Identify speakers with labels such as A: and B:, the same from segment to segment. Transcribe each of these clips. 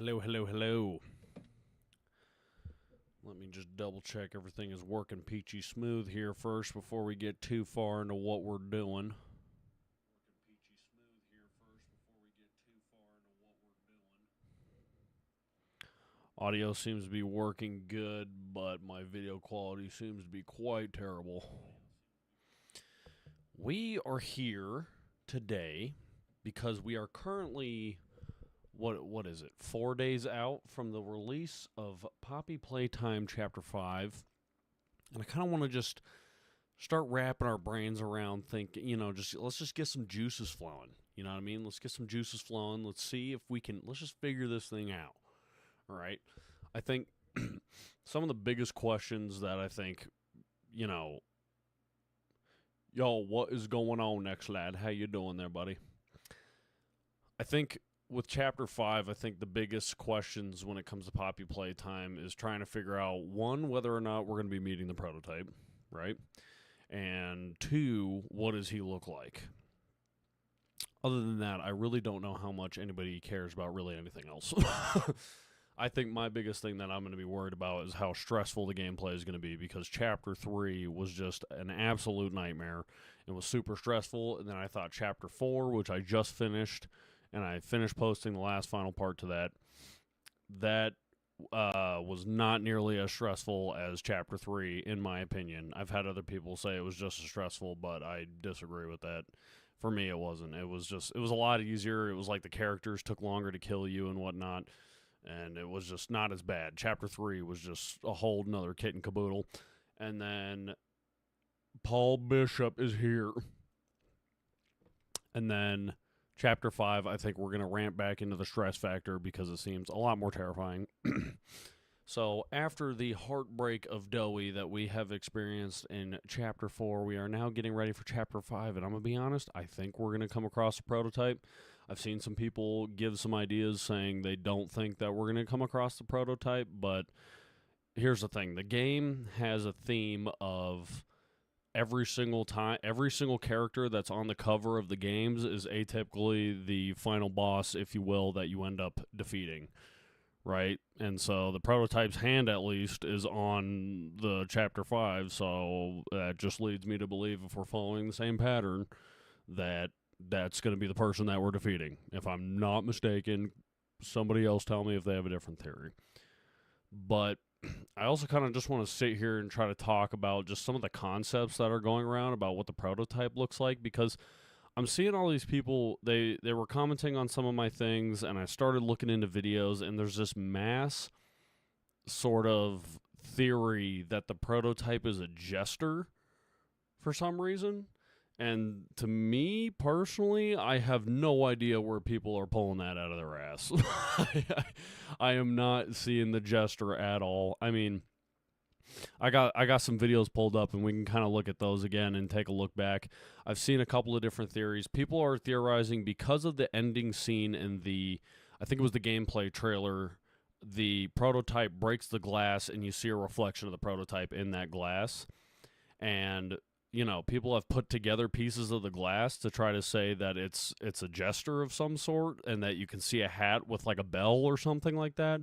A: Hello, hello, hello. Let me just double check everything is working peachy smooth here first before we get too far into what we're doing. Audio seems to be working good, but my video quality seems to be quite terrible. We are here today because we are currently what is it? 4 days out from the release of Poppy Playtime Chapter 5. And I kind of want to just start wrapping our brains around thinking, let's just get some juices flowing. You know what I mean? Let's get some juices flowing. Let's see if let's just figure this thing out. All right. I think some of the biggest questions that I think, yo, what is going on next, lad? How you doing there, buddy? I think with Chapter 5, I think the biggest questions when it comes to Poppy Playtime is trying to figure out, one, whether or not we're going to be meeting the prototype, right? And two, what does he look like? Other than that, I really don't know how much anybody cares about really anything else. I think my biggest thing that I'm going to be worried about is how stressful the gameplay is going to be, because Chapter 3 was just an absolute nightmare. It was super stressful, and then I thought Chapter 4, which I just finished, and I finished posting the last final part to that was not nearly as stressful as Chapter 3, in my opinion. I've had other people say it was just as stressful, but I disagree with that. For me, it wasn't. It was a lot easier. It was like the characters took longer to kill you and whatnot, and it was just not as bad. Chapter 3 was just a whole nother kit and caboodle. And then Paul Bishop is here. And then Chapter 5, I think we're going to ramp back into the stress factor because it seems a lot more terrifying. So after the heartbreak of Dowie that we have experienced in Chapter 4, we are now getting ready for Chapter 5. And I'm going to be honest, I think we're going to come across a prototype. I've seen some people give some ideas saying they don't think that we're going to come across the prototype. But here's the thing. The game has a theme of every single character that's on the cover of the games is atypically the final boss, if you will, that you end up defeating, right? And so the prototype's hand, at least, is on the Chapter 5, so that just leads me to believe, if we're following the same pattern, that that's going to be the person that we're defeating. If I'm not mistaken, somebody else tell me if they have a different theory. But I also kind of just want to sit here and try to talk about just some of the concepts that are going around about what the prototype looks like, because I'm seeing all these people, they were commenting on some of my things, and I started looking into videos, and there's this mass sort of theory that the prototype is a jester for some reason. And to me, personally, I have no idea where people are pulling that out of their ass. I am not seeing the jester at all. I mean, I got some videos pulled up, and we can kind of look at those again and take a look back. I've seen a couple of different theories. People are theorizing because of the ending scene in I think it was the gameplay trailer, the prototype breaks the glass, and you see a reflection of the prototype in that glass. And people have put together pieces of the glass to try to say that it's a jester of some sort, and that you can see a hat with like a bell or something like that.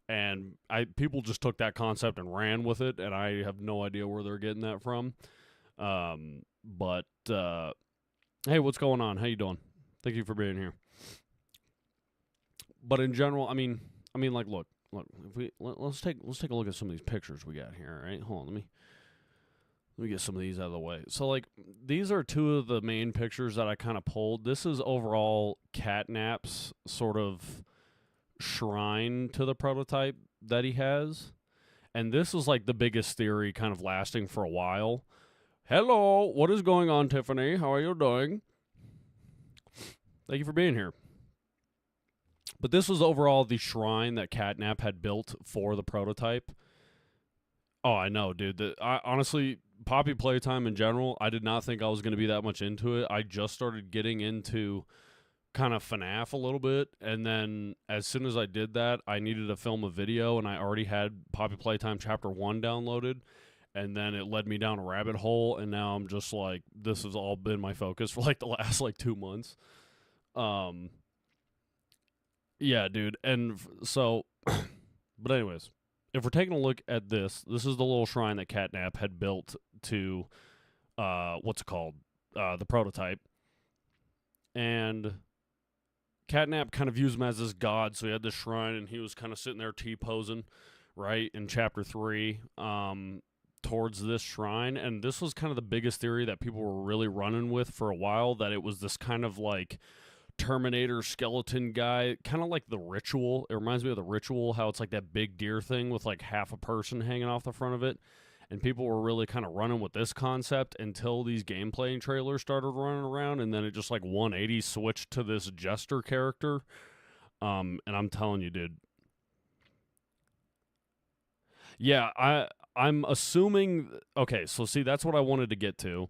A: And people just took that concept and ran with it, and I have no idea where they're getting that from. But hey, what's going on? How you doing? Thank you for being here. But in general, I mean, like, look. If let's take a look at some of these pictures we got here. All right, hold on, let me get some of these out of the way. So, like, these are two of the main pictures that I kind of pulled. This is overall Catnap's sort of shrine to the prototype that he has. And this is, like, the biggest theory kind of lasting for a while. Hello, what is going on, Tiffany? How are you doing? Thank you for being here. But this was overall the shrine that Catnap had built for the prototype. Oh, I know, dude. Honestly, Poppy Playtime in general, I did not think I was going to be that much into it. I just started getting into kind of FNAF a little bit, and then as soon as I did that, I needed to film a video, and I already had Poppy Playtime Chapter 1 downloaded, and then it led me down a rabbit hole, and now I'm just like, this has all been my focus for like the last 2 months. Yeah, dude. And so, but anyways, if we're taking a look at this, this is the little shrine that Catnap had built to, what's it called? The prototype. And Catnap kind of views him as this god, so he had this shrine, and he was kind of sitting there T-posing, right, in Chapter 3, towards this shrine. And this was kind of the biggest theory that people were really running with for a while, that it was this kind of, like, Terminator skeleton guy, kind of like the Ritual. It reminds me of the Ritual, how it's like that big deer thing with, like, half a person hanging off the front of it. And people were really kind of running with this concept until these gameplay trailers started running around, and then it just like 180 switched to this Jester character. And I'm telling you, dude. Yeah, I'm assuming. Okay, so see, that's what I wanted to get to,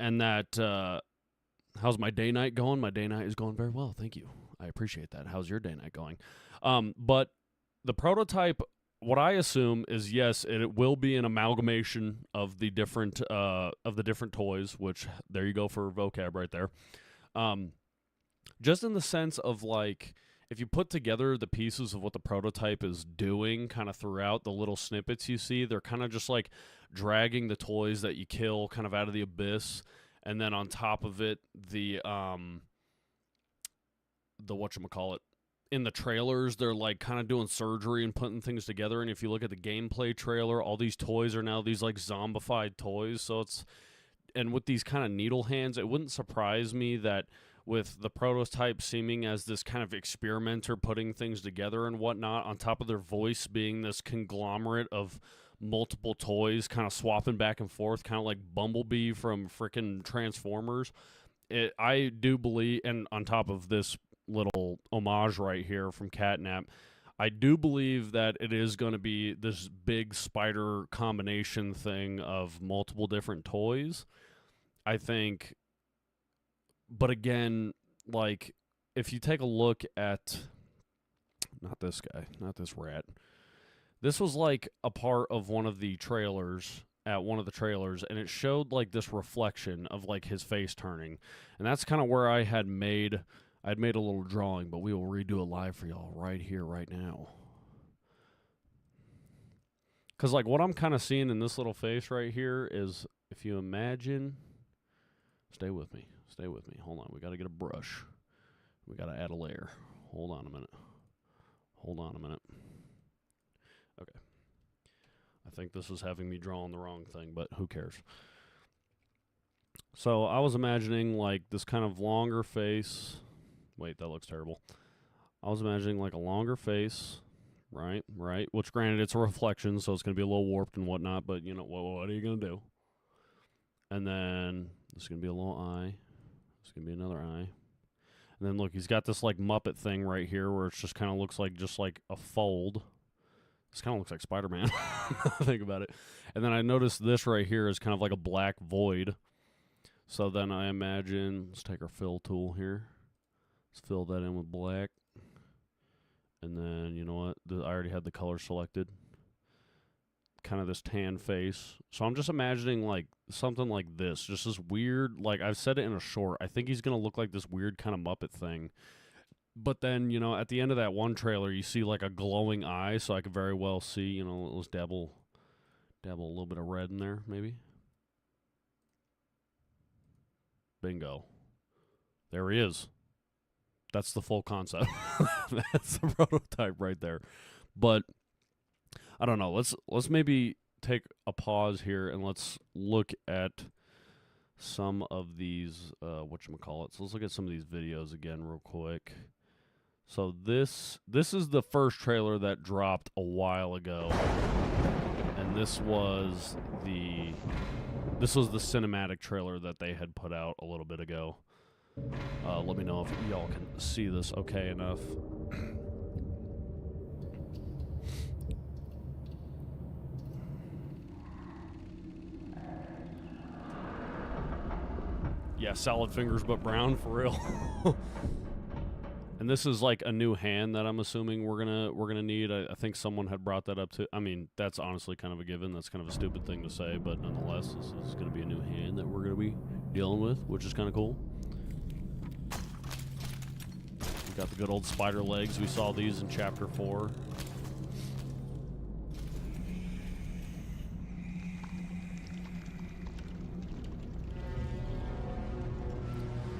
A: and that. How's my day night going? My day night is going very well, thank you. I appreciate that. How's your day night going? But the prototype, what I assume is, yes, it will be an amalgamation of the different toys, which there you go for vocab right there. Just in the sense of, like, if you put together the pieces of what the prototype is doing kind of throughout the little snippets you see, they're kind of just like dragging the toys that you kill kind of out of the abyss, and then on top of it, the whatchamacallit, in the trailers, they're like kind of doing surgery and putting things together. And if you look at the gameplay trailer, all these toys are now these like zombified toys. So it's, and with these kind of needle hands, it wouldn't surprise me that with the prototype seeming as this kind of experimenter putting things together and whatnot, on top of their voice being this conglomerate of multiple toys kind of swapping back and forth, kind of like Bumblebee from frickin' Transformers. I do believe, and on top of this little homage right here from Catnap, I do believe that it is going to be this big spider combination thing of multiple different toys. I think, but again, like, if you take a look at, not this guy, not this rat, this was like a part of one of the trailers, at one of the trailers, and it showed like this reflection of like his face turning. And that's kind of where I'd made a little drawing, but we will redo it live for y'all right here, right now. Because like what I'm kind of seeing in this little face right here is, if you imagine, stay with me, hold on, we got to get a brush. We got to add a layer. Hold on a minute. Okay. I think this is having me draw on the wrong thing, but who cares? So I was imagining like this kind of longer face. Wait, that looks terrible. I was imagining like a longer face, right? Which, granted, it's a reflection, so it's going to be a little warped and whatnot, but, you know, what are you going to do? And then there's going to be a little eye. There's going to be another eye. And then, look, he's got this, like, Muppet thing right here where it just kind of looks like just, like, a fold. This kind of looks like Spider-Man. Think about it. And then I noticed this right here is kind of like a black void. So then I imagine, let's take our fill tool here. Let's fill that in with black. And then, you know what? I already had the color selected. Kind of this tan face. So I'm just imagining, like, something like this. Just this weird, like, I've said it in a short. I think he's going to look like this weird kind of Muppet thing. But then, you know, at the end of that one trailer, you see, like, a glowing eye. So I could very well see, you know, let's dabble a little bit of red in there, maybe. Bingo. There he is. That's the full concept. That's the prototype right there. But I don't know. Let's maybe take a pause here and let's look at some of these whatchamacallit. So let's look at some of these videos again real quick. So this is the first trailer that dropped a while ago. And this was the cinematic trailer that they had put out a little bit ago. Let me know if y'all can see this okay enough. Yeah, salad fingers but brown, for real. And this is like a new hand that I'm assuming we're gonna need. I think someone had brought that up too. I mean, that's honestly kind of a given. That's kind of a stupid thing to say, but nonetheless, this is gonna be a new hand that we're gonna be dealing with, which is kind of cool. Got the good old spider legs. We saw these in Chapter 4.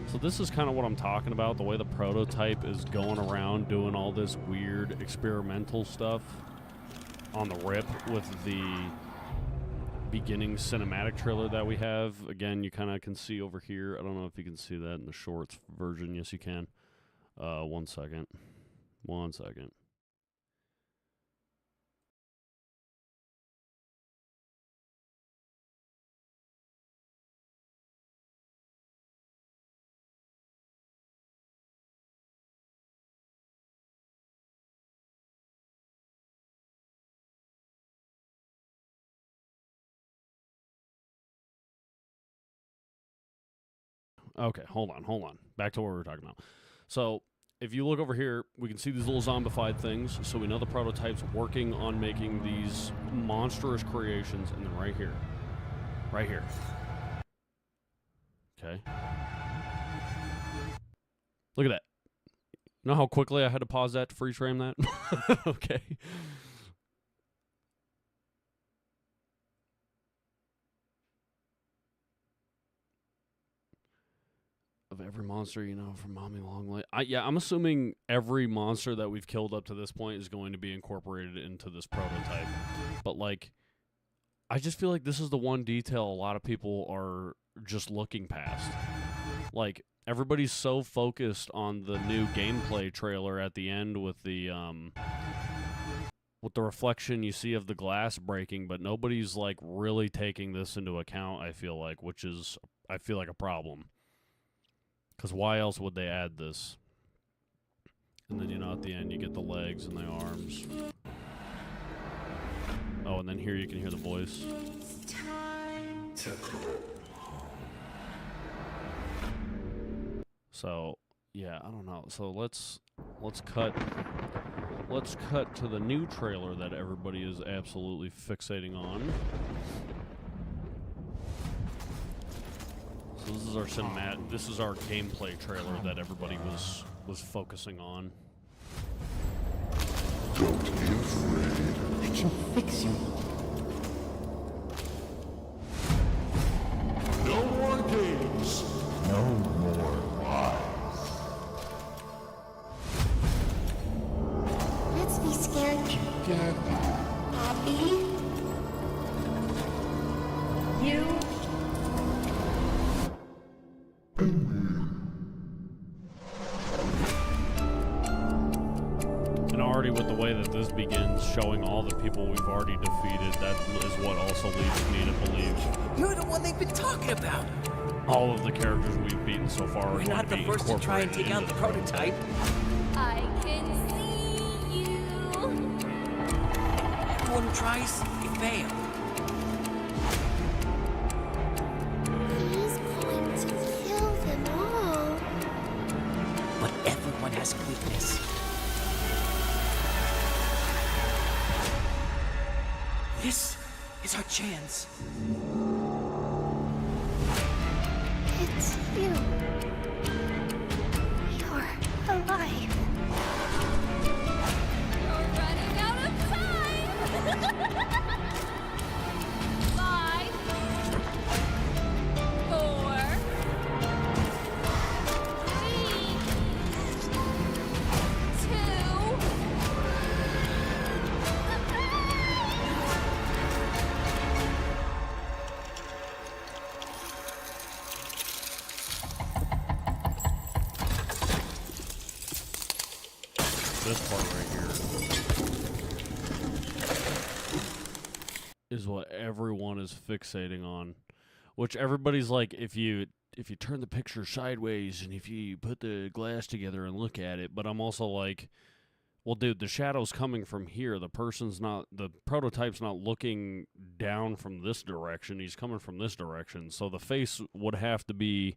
A: So this is kind of what I'm talking about, the way the prototype is going around doing all this weird experimental stuff on the rip with the beginning cinematic trailer that we have. Again, you kind of can see over here. I don't know if you can see that in the shorts version. Yes, you can. 1 second. 1 second. Okay, hold on. Back to what we were talking about. So, if you look over here, we can see these little zombified things. So we know the prototype's working on making these monstrous creations. And then right here. Okay. Look at that. You know how quickly I had to pause that to freeze frame that? Okay. Of every monster, you know, from Mommy Longlegs. I'm assuming every monster that we've killed up to this point is going to be incorporated into this prototype. But, like, I just feel like this is the one detail a lot of people are just looking past. Like, everybody's so focused on the new gameplay trailer at the end with the reflection you see of the glass breaking, but nobody's, like, really taking this into account, I feel like, which is, I feel like, a problem. Because why else would they add this? And then, you know, at the end, you get the legs and the arms. Oh, and then here you can hear the voice.
B: It's time to go home.
A: So, yeah, I don't know. So let's cut to the new trailer that everybody is absolutely fixating on. So this is our this is our gameplay trailer that everybody was focusing on.
B: Don't be afraid. I can fix you. No more games. No more lies. Let's be scared together. Bobby? You?
A: And already with the way that this begins, showing all the people we've already defeated, that is what also leads me to believe
C: You're the one they've been talking about.
A: all of the characters we've beaten so far are
C: We're
A: going
C: not
A: to
C: the
A: be
C: first to try and take out
A: incorporated
C: the
A: into
C: prototype.
D: I can see you.
C: Everyone who tries, you fail.
E: He's going to kill them all.
C: But everyone has a weakness. This is our chance.
E: It's you. You're alive.
D: You're running out of time. 5, 4, 3, 2.
A: this part right here is what everyone is fixating on, which everybody's like, if you turn the picture sideways and if you put the glass together and look at it. But I'm also like, well, dude, the shadow's coming from here. The prototype's not looking down from this direction. He's coming from this direction. So the face would have to be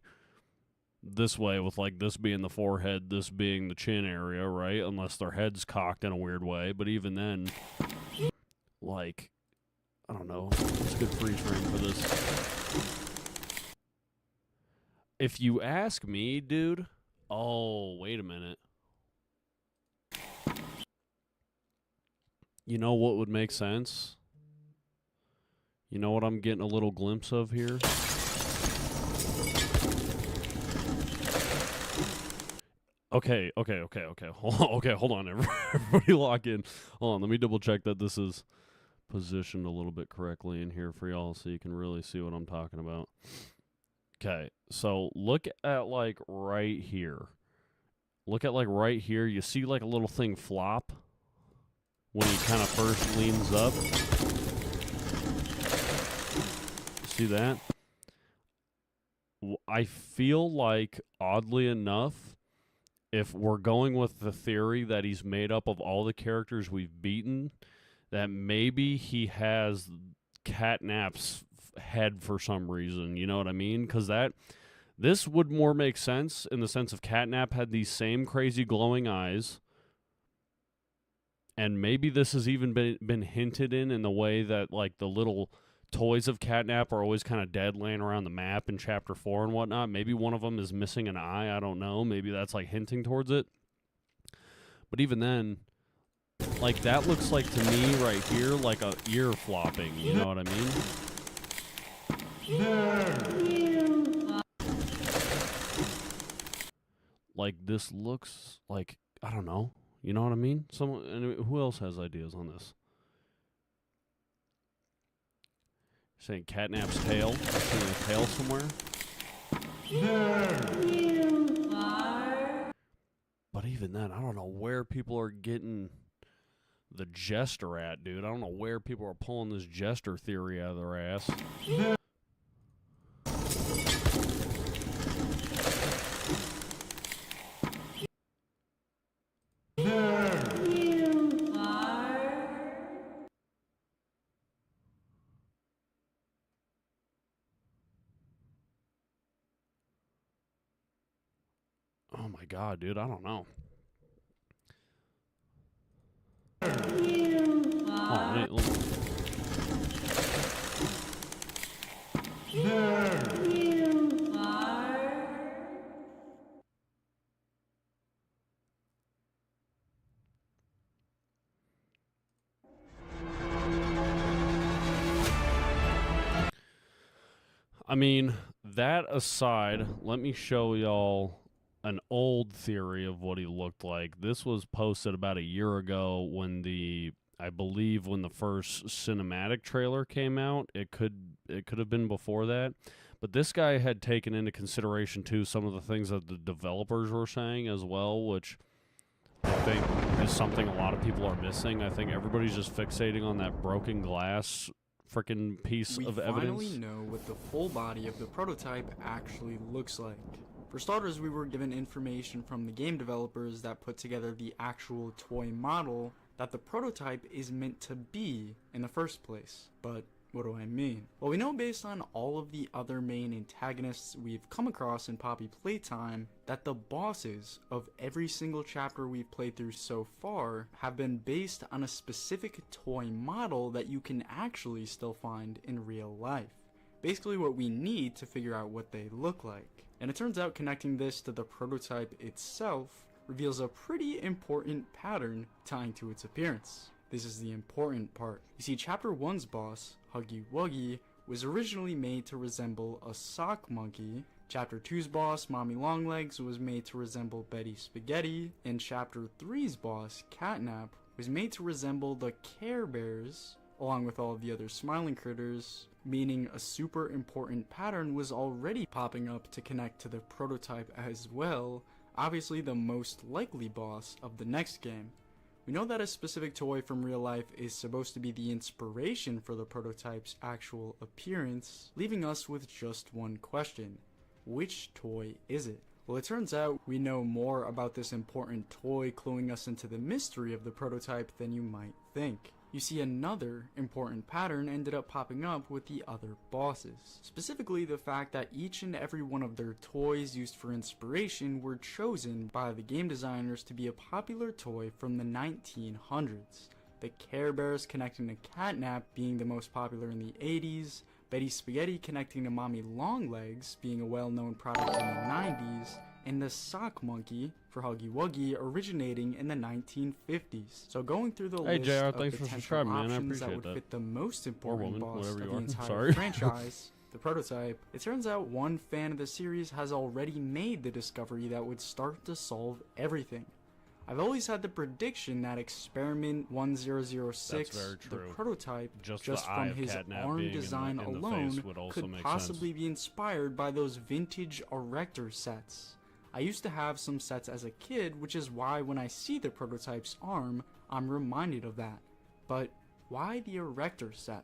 A: this way, with like this being the forehead, this being the chin area, right? Unless their head's cocked in a weird way. But even then, like, I don't know. It's a good freeze frame for this. If you ask me, dude, oh, wait a minute. You know what would make sense? You know what I'm getting a little glimpse of here? Okay. Okay, hold on, everybody lock in. Hold on, let me double check that this is positioned a little bit correctly in here for y'all so you can really see what I'm talking about. Okay, so look at like right here. Look at like right here. You see like a little thing flop when he kind of first leans up. See that? I feel like, oddly enough, if we're going with the theory that he's made up of all the characters we've beaten, that maybe he has Catnap's head for some reason. You know what I mean? Because this would more make sense in the sense of Catnap had these same crazy glowing eyes. And maybe this has even been hinted in the way that, like, the little toys of Catnap are always kind of dead laying around the map in Chapter 4 and whatnot. Maybe one of them is missing an eye. I don't know. Maybe that's, like, hinting towards it. But even then, like, that looks like to me right here like a ear flopping. You know what I mean? Like, this looks like, I don't know. You know what I mean? Who else has ideas on this? Saying Catnap's tail. Seeing a tail somewhere. But even then, I don't know where people are getting the Jester at, dude. I don't know where people are pulling this Jester theory out of their ass. Oh my god, dude, I don't know. I mean, that aside, let me show y'all an old theory of what he looked like. This was posted about a year ago when I believe when the first cinematic trailer came out. It could have been before that. But this guy had taken into consideration too some of the things that the developers were saying as well, which I think is something a lot of people are missing. I think everybody's just fixating on that broken glass freaking piece of evidence.
F: We finally know what the full body of the prototype actually looks like. For starters, we were given information from the game developers that put together the actual toy model that the prototype is meant to be in the first place. But what do I mean? Well, we know based on all of the other main antagonists we've come across in Poppy Playtime that the bosses of every single chapter we've played through so far have been based on a specific toy model that you can actually still find in real life. Basically what we need to figure out what they look like. And it turns out connecting this to the prototype itself reveals a pretty important pattern tying to its appearance. This is the important part. You see, Chapter 1's boss, Huggy Wuggy, was originally made to resemble a sock monkey. Chapter 2's boss, Mommy Longlegs, was made to resemble Betty Spaghetti. And Chapter 3's boss, Catnap, was made to resemble the Care Bears, along with all of the other smiling critters, meaning a super important pattern was already popping up to connect to the prototype as well, obviously the most likely boss of the next game. We know that a specific toy from real life is supposed to be the inspiration for the prototype's actual appearance, leaving us with just one question. Which toy is it? Well, it turns out we know more about this important toy cluing us into the mystery of the prototype than you might think. You see, another important pattern ended up popping up with the other bosses. Specifically, the fact that each and every one of their toys used for inspiration were chosen by the game designers to be a popular toy from the 1900s. The Care Bears connecting to Catnap being the most popular in the 80s, Betty Spaghetti connecting to Mommy Longlegs being a well-known product in the 90s, and the sock monkey for Huggy Wuggy originating in the 1950s. So going through the
A: Hey,
F: list
A: JR,
F: of
A: thanks for
F: potential
A: subscribing, man. I
F: options that
A: appreciate
F: would
A: that.
F: fit the most important
A: woman,
F: boss of
A: whatever you
F: the
A: are.
F: entire
A: Sorry.
F: franchise, the prototype, it turns out one fan of the series has already made the discovery that would start to solve everything. I've always had the prediction that Experiment 1006,
A: That's very
F: the
A: true.
F: prototype,
A: Just
F: just
A: the eye
F: from
A: of
F: his
A: Catnap
F: arm
A: being in the-
F: design
A: in the
F: alone,
A: face would also
F: could
A: make
F: possibly be inspired by those vintage Erector sets. I used to have some sets as a kid, which is why when I see the prototype's arm, I'm reminded of that. But why the Erector set?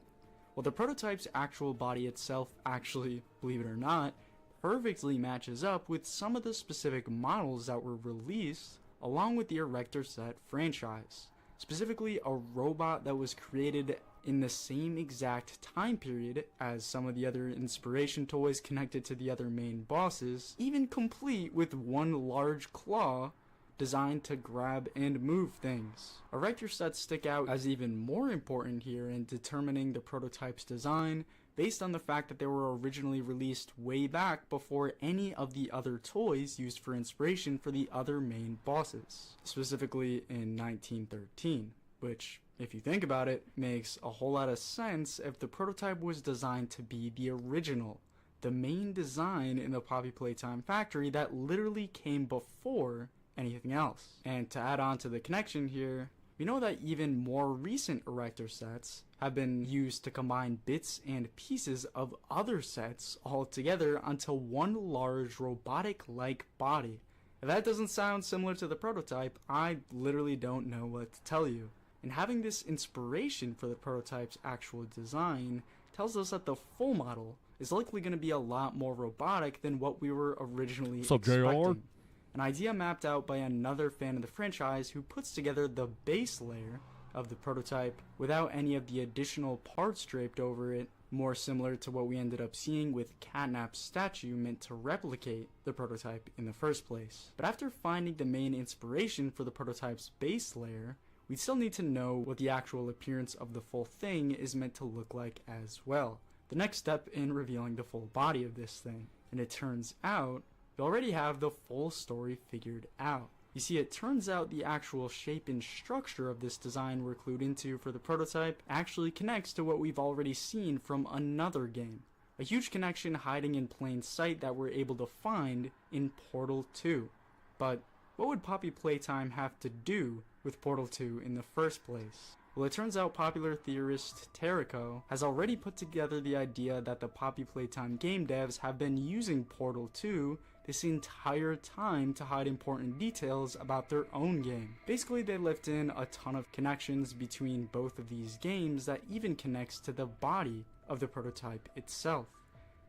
F: Well, the prototype's actual body itself actually, believe it or not, perfectly matches up with some of the specific models that were released along with the Erector set franchise. Specifically, a robot that was created in the same exact time period as some of the other inspiration toys connected to the other main bosses, even complete with one large claw designed to grab and move things. Erector sets stick out as even more important here in determining the prototype's design based on the fact that they were originally released way back before any of the other toys used for inspiration for the other main bosses, specifically in 1913, which, if you think about it, makes a whole lot of sense if the prototype was designed to be the original, the main design in the Poppy Playtime factory that literally came before anything else. And to add on to the connection here, we know that even more recent Erector sets have been used to combine bits and pieces of other sets all together onto one large robotic-like body. If that doesn't sound similar to the prototype, I literally don't know what to tell you. And having this inspiration for the prototype's actual design tells us that the full model is likely going to be a lot more robotic than what we were originally
A: What's up, JR?
F: expecting. An idea mapped out by another fan of the franchise who puts together the base layer of the prototype without any of the additional parts draped over it, more similar to what we ended up seeing with Catnap's statue meant to replicate the prototype in the first place. But after finding the main inspiration for the prototype's base layer, we still need to know what the actual appearance of the full thing is meant to look like as well. The next step in revealing the full body of this thing. And it turns out we already have the full story figured out. You see, it turns out the actual shape and structure of this design we're clued into for the prototype actually connects to what we've already seen from another game. A huge connection hiding in plain sight that we're able to find in Portal 2. But what would Poppy Playtime have to do with Portal 2 in the first place? Well, it turns out popular theorist Terrico has already put together the idea that the Poppy Playtime game devs have been using Portal 2 this entire time to hide important details about their own game. Basically, they left in a ton of connections between both of these games that even connects to the body of the prototype itself.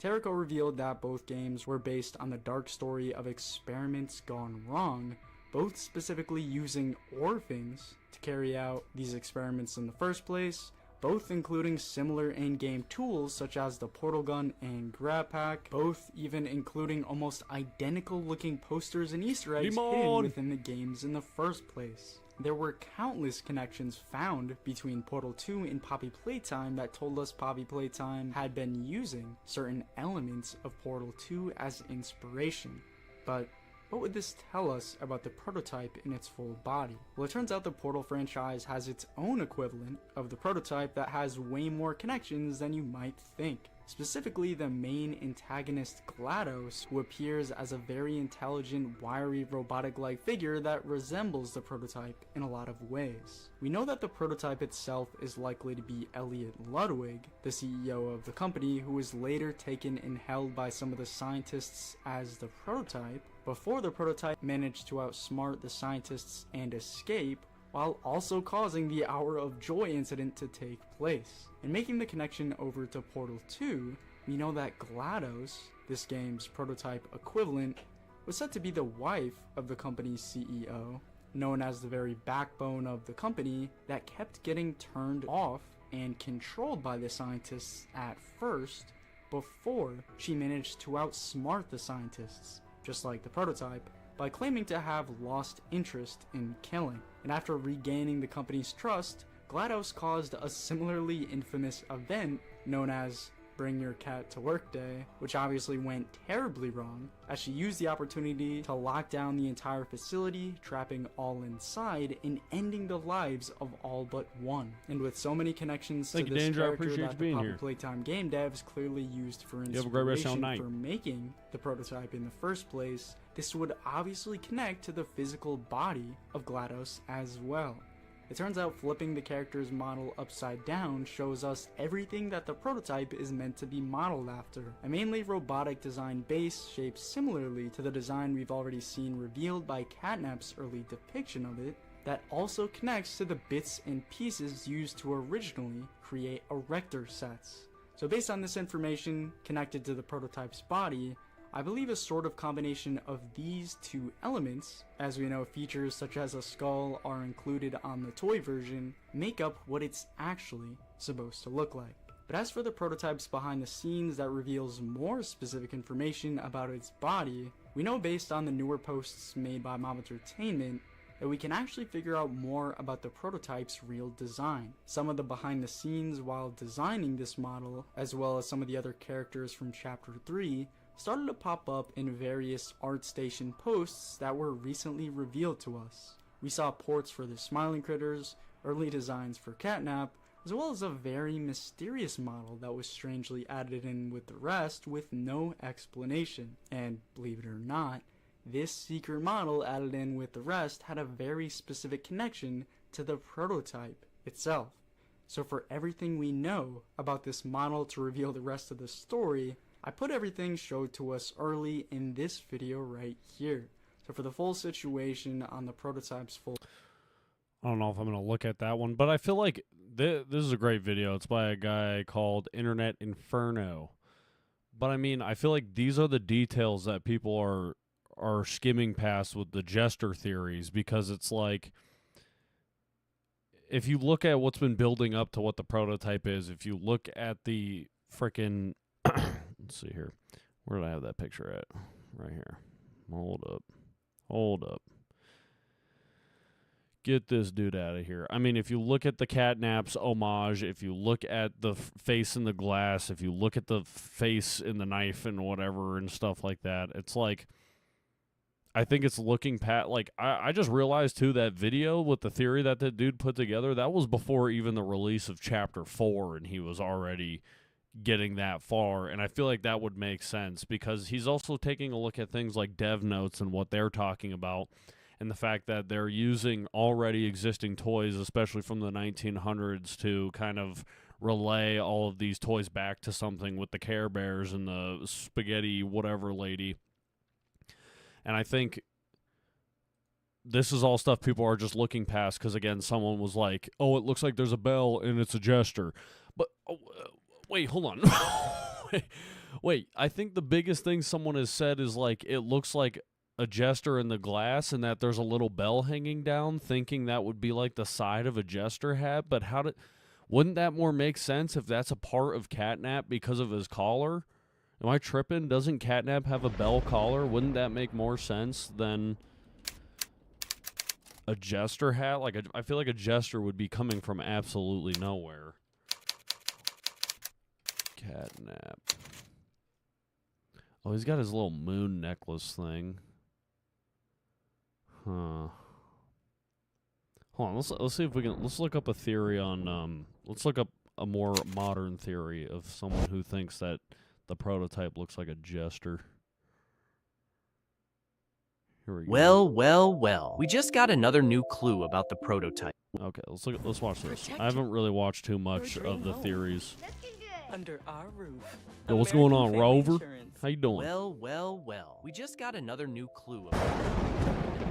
F: Terrico revealed that both games were based on the dark story of experiments gone wrong, both specifically using orphans to carry out these experiments in the first place, both including similar in-game tools such as the portal gun and grab pack, both even including almost identical looking posters and Easter eggs hidden within the games in the first place. There were countless connections found between Portal 2 and Poppy Playtime that told us Poppy Playtime had been using certain elements of Portal 2 as inspiration. But what would this tell us about the prototype in its full body? Well, it turns out the Portal franchise has its own equivalent of the prototype that has way more connections than you might think. Specifically, the main antagonist GLaDOS, who appears as a very intelligent, wiry, robotic-like figure that resembles the prototype in a lot of ways. We know that the prototype itself is likely to be Elliot Ludwig, the CEO of the company, who was later taken and held by some of the scientists as the prototype, before the prototype managed to outsmart the scientists and escape, while also causing the Hour of Joy incident to take place. And making the connection over to Portal 2, we know that GLaDOS, this game's prototype equivalent, was said to be the wife of the company's CEO, known as the very backbone of the company that kept getting turned off and controlled by the scientists at first, before she managed to outsmart the scientists, just like the prototype, by claiming to have lost interest in killing. And after regaining the company's trust, GLaDOS caused a similarly infamous event known as bring your cat to work day, which obviously went terribly wrong, as she used the opportunity to lock down the entire facility, trapping all inside and ending the lives of all but one. And with so many connections to this character that the Poppy Playtime game devs clearly used for inspiration for making the prototype in the first place, this would obviously connect to the physical body of GLaDOS as well. It turns out flipping the character's model upside down shows us everything that the prototype is meant to be modeled after. A mainly robotic design base shaped similarly to the design we've already seen revealed by Catnap's early depiction of it, that also connects to the bits and pieces used to originally create erector sets. So based on this information connected to the prototype's body, I believe a sort of combination of these two elements, as we know features such as a skull are included on the toy version, make up what it's actually supposed to look like. But as for the prototypes behind the scenes that reveals more specific information about its body, we know based on the newer posts made by Mob Entertainment that we can actually figure out more about the prototype's real design. Some of the behind the scenes while designing this model, as well as some of the other characters from Chapter 3, started to pop up in various ArtStation posts that were recently revealed to us. We saw ports for the Smiling Critters, early designs for Catnap, as well as a very mysterious model that was strangely added in with the rest with no explanation. And believe it or not, this secret model added in with the rest had a very specific connection to the prototype itself. So for everything we know about this model to reveal the rest of the story, I put everything showed to us early in this video right here. So for the full situation on the prototype's full...
A: I don't know if I'm going to look at that one, but I feel like this is a great video. It's by a guy called Internet Inferno. But I mean, I feel like these are the details that people are skimming past with the jester theories, because it's like, if you look at what's been building up to what the prototype is, if you look at the frickin' let's see here. Where did I have that picture at? Right here. Hold up. Get this dude out of here. I mean, if you look at the Catnap's homage, if you look at the face in the glass, if you look at the face in the knife and whatever and stuff like that, it's like, I think it's looking past, like, I just realized too, that video with the theory that the dude put together, that was before even the release of Chapter 4, and he was already getting that far. And I feel like that would make sense, because he's also taking a look at things like dev notes and what they're talking about, and the fact that they're using already existing toys, especially from the 1900s, to kind of relay all of these toys back to something with the Care Bears and the spaghetti whatever lady. And I think this is all stuff people are just looking past, because, again, someone was like, oh, it looks like there's a bell and it's a jester. But, wait, hold on. wait, I think the biggest thing someone has said is, like, it looks like a jester in the glass and that there's a little bell hanging down, thinking that would be, like, the side of a jester hat. But wouldn't that more make sense if that's a part of Catnap because of his collar? Am I tripping? Doesn't Catnap have a bell collar? Wouldn't that make more sense than a jester hat? Like, I feel like a jester would be coming from absolutely nowhere. Catnap. Oh, he's got his little moon necklace thing. Huh. Hold on, let's see if we can, let's look up a theory on, let's look up a more modern theory of someone who thinks that the prototype looks like a jester. Here we go.
C: Well. We just got another new clue about the prototype.
A: Okay, let's watch this. I haven't really watched too much of the theories.
G: Under our roof.
A: Yo, what's going on,
G: American
A: Rover?
G: Family Insurance.
A: How you doing?
C: Well. We just got another new clue about it.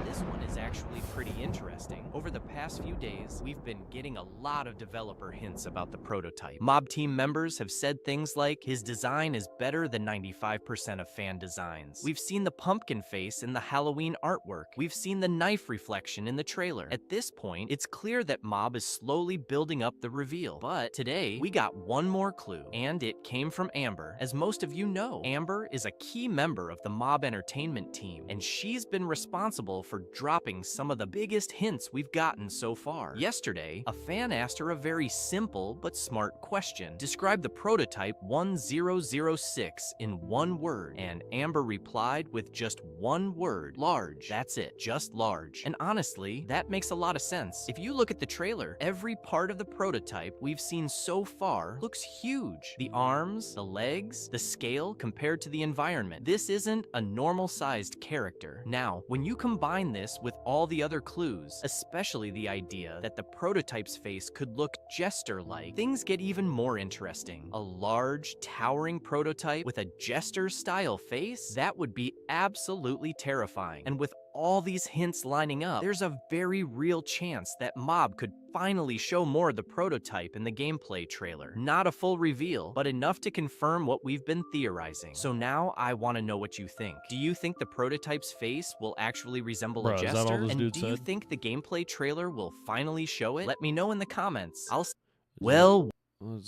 C: This one is actually pretty interesting. Over the past few days, we've been getting a lot of developer hints about the prototype. Mob team members have said things like, his design is better than 95% of fan designs. We've seen the pumpkin face in the Halloween artwork. We've seen the knife reflection in the trailer. At this point, it's clear that Mob is slowly building up the reveal. But today, we got one more clue, and it came from Amber. As most of you know, Amber Amber is a key member of the Mob Entertainment team, and she's been responsible for dropping some of the biggest hints we've gotten so far. Yesterday, a fan asked her a very simple but smart question. Describe the prototype 1006 in one word, and Amber replied with just one word: large. That's it, just large. And honestly, that makes a lot of sense. If you look at the trailer, every part of the prototype we've seen so far looks huge. The arms, the legs, the scale compared to the environment. This isn't a normal-sized character. Now, when you combine this with all the other clues, especially the idea that the prototype's face could look jester-like, things get even more interesting. A large, towering prototype with a jester-style face? That would be absolutely terrifying. And with all these hints lining up, there's a very real chance that Mob could finally show more of the prototype in the gameplay trailer. Not a full reveal, but enough to confirm what we've been theorizing. So now I want to know what you think. Do you think the prototype's face will actually resemble
A: Bruh,
C: a
A: is
C: jester?
A: that all this
C: And
A: dude
C: do you
A: said?
C: think the gameplay trailer will finally show it? Let me know in the comments.
A: Is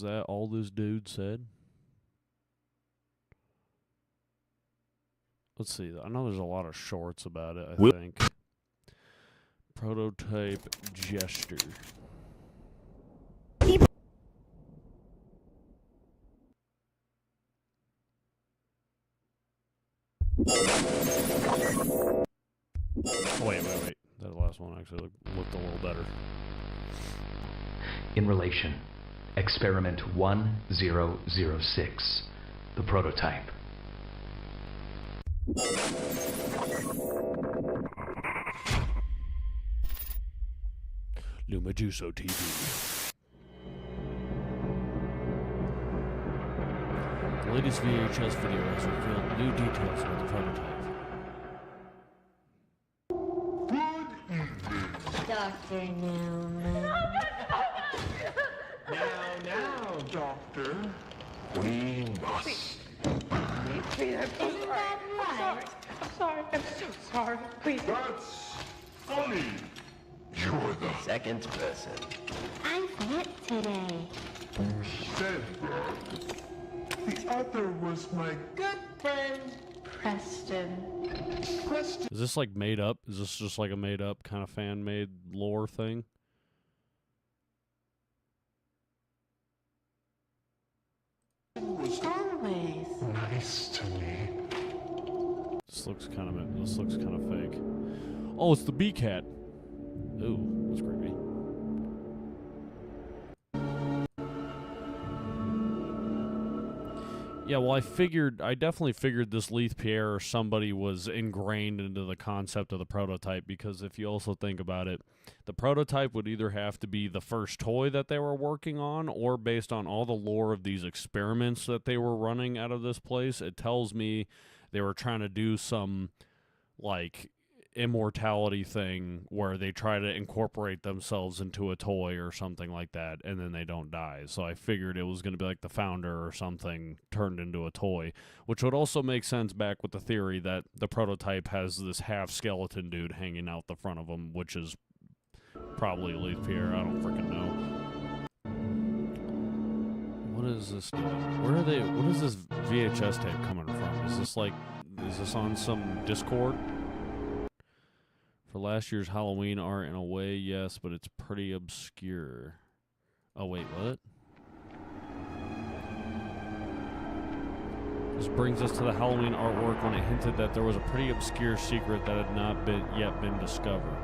A: that all this dude said? Let's see. I know there's a lot of shorts about it, I think. Prototype Jester. Wait. That last one actually looked a little better.
H: In relation, Experiment 1006, the prototype.
A: Lumajuso TV. The latest VHS video has revealed new details about the prototype.
E: Dr. Newman.
B: Now, Doctor, we must.
E: Isn't that right?
G: I'm sorry. I'm so sorry. Please.
B: That's funny. You're the
I: Second person.
E: I've met today.
B: who said that. The other was my
E: Good friend, Preston.
B: question.
A: Is this like made up? Is this just like a made up kind of fan made lore thing?
B: Was
E: Always.
B: nice to me.
A: This looks kind of fake. Oh, it's the bee cat. Ooh, that's creepy. Yeah, well, I definitely figured this Leith Pierre or somebody was ingrained into the concept of the prototype, because if you also think about it, the prototype would either have to be the first toy that they were working on, or based on all the lore of these experiments that they were running out of this place, it tells me they were trying to do some, like, immortality thing where they try to incorporate themselves into a toy or something like that, and then they don't die. So I figured it was going to be like the founder or something turned into a toy, which would also make sense back with the theory that the prototype has this half skeleton dude hanging out the front of him, which is probably Leith Pierre. I don't freaking know. What is this doing? What is this VHS tape coming from? Is this on some Discord? For last year's Halloween art, in a way, yes, but it's pretty obscure. Oh, wait, what? This brings us to the Halloween artwork when it hinted that there was a pretty obscure secret that had not yet been discovered.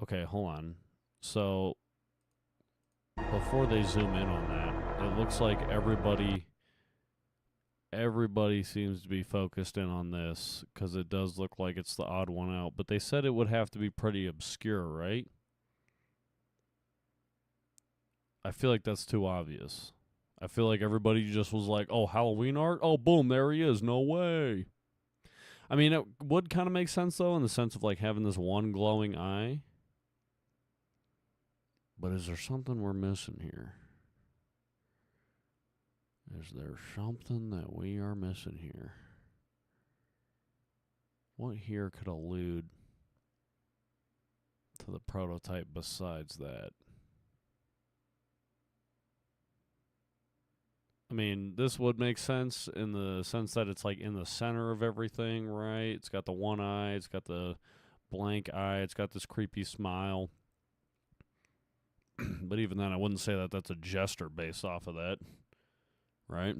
A: Okay, hold on. So, before they zoom in on that, it looks like everybody seems to be focused in on this, because it does look like it's the odd one out. But they said it would have to be pretty obscure, right? I feel like that's too obvious. I feel like everybody just was like, oh, Halloween art? Oh, boom, there he is. No way. I mean, it would kind of make sense, though, in the sense of, like, having this one glowing eye. But is there something we're missing here? Is there something that we are missing here? What here could allude to the prototype besides that? I mean, this would make sense in the sense that it's like in the center of everything, right? It's got the one eye, it's got the blank eye, it's got this creepy smile. But even then, I wouldn't say that that's a jester based off of that, right?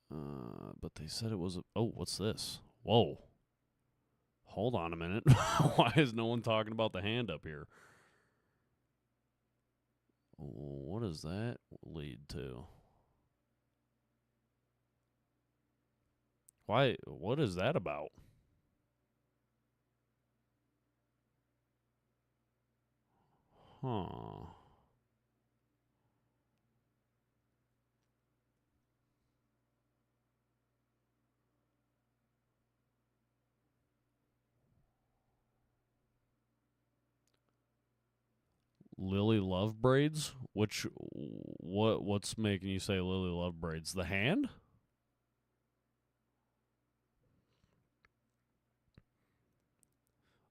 A: But they said it was. Oh, what's this? Whoa. Hold on a minute. Why is no one talking about the hand up here? What does that lead to? Why? What is that about? Huh. Lily Love braids? What's making you say Lily Love braids? The hand?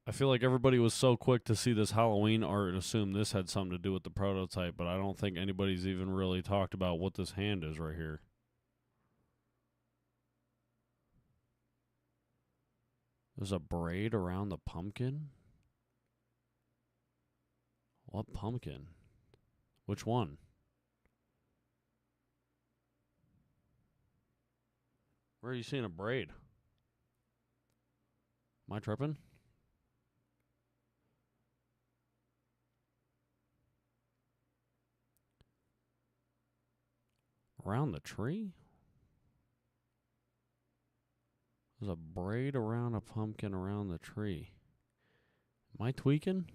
A: I feel like everybody was so quick to see this Halloween art and assume this had something to do with the prototype, but I don't think anybody's even really talked about what this hand is right here. There's a braid around the pumpkin? What pumpkin? Which one? Where are you seeing a braid? Am I tripping? Around the tree? There's a braid around a pumpkin around the tree. Am I tweaking?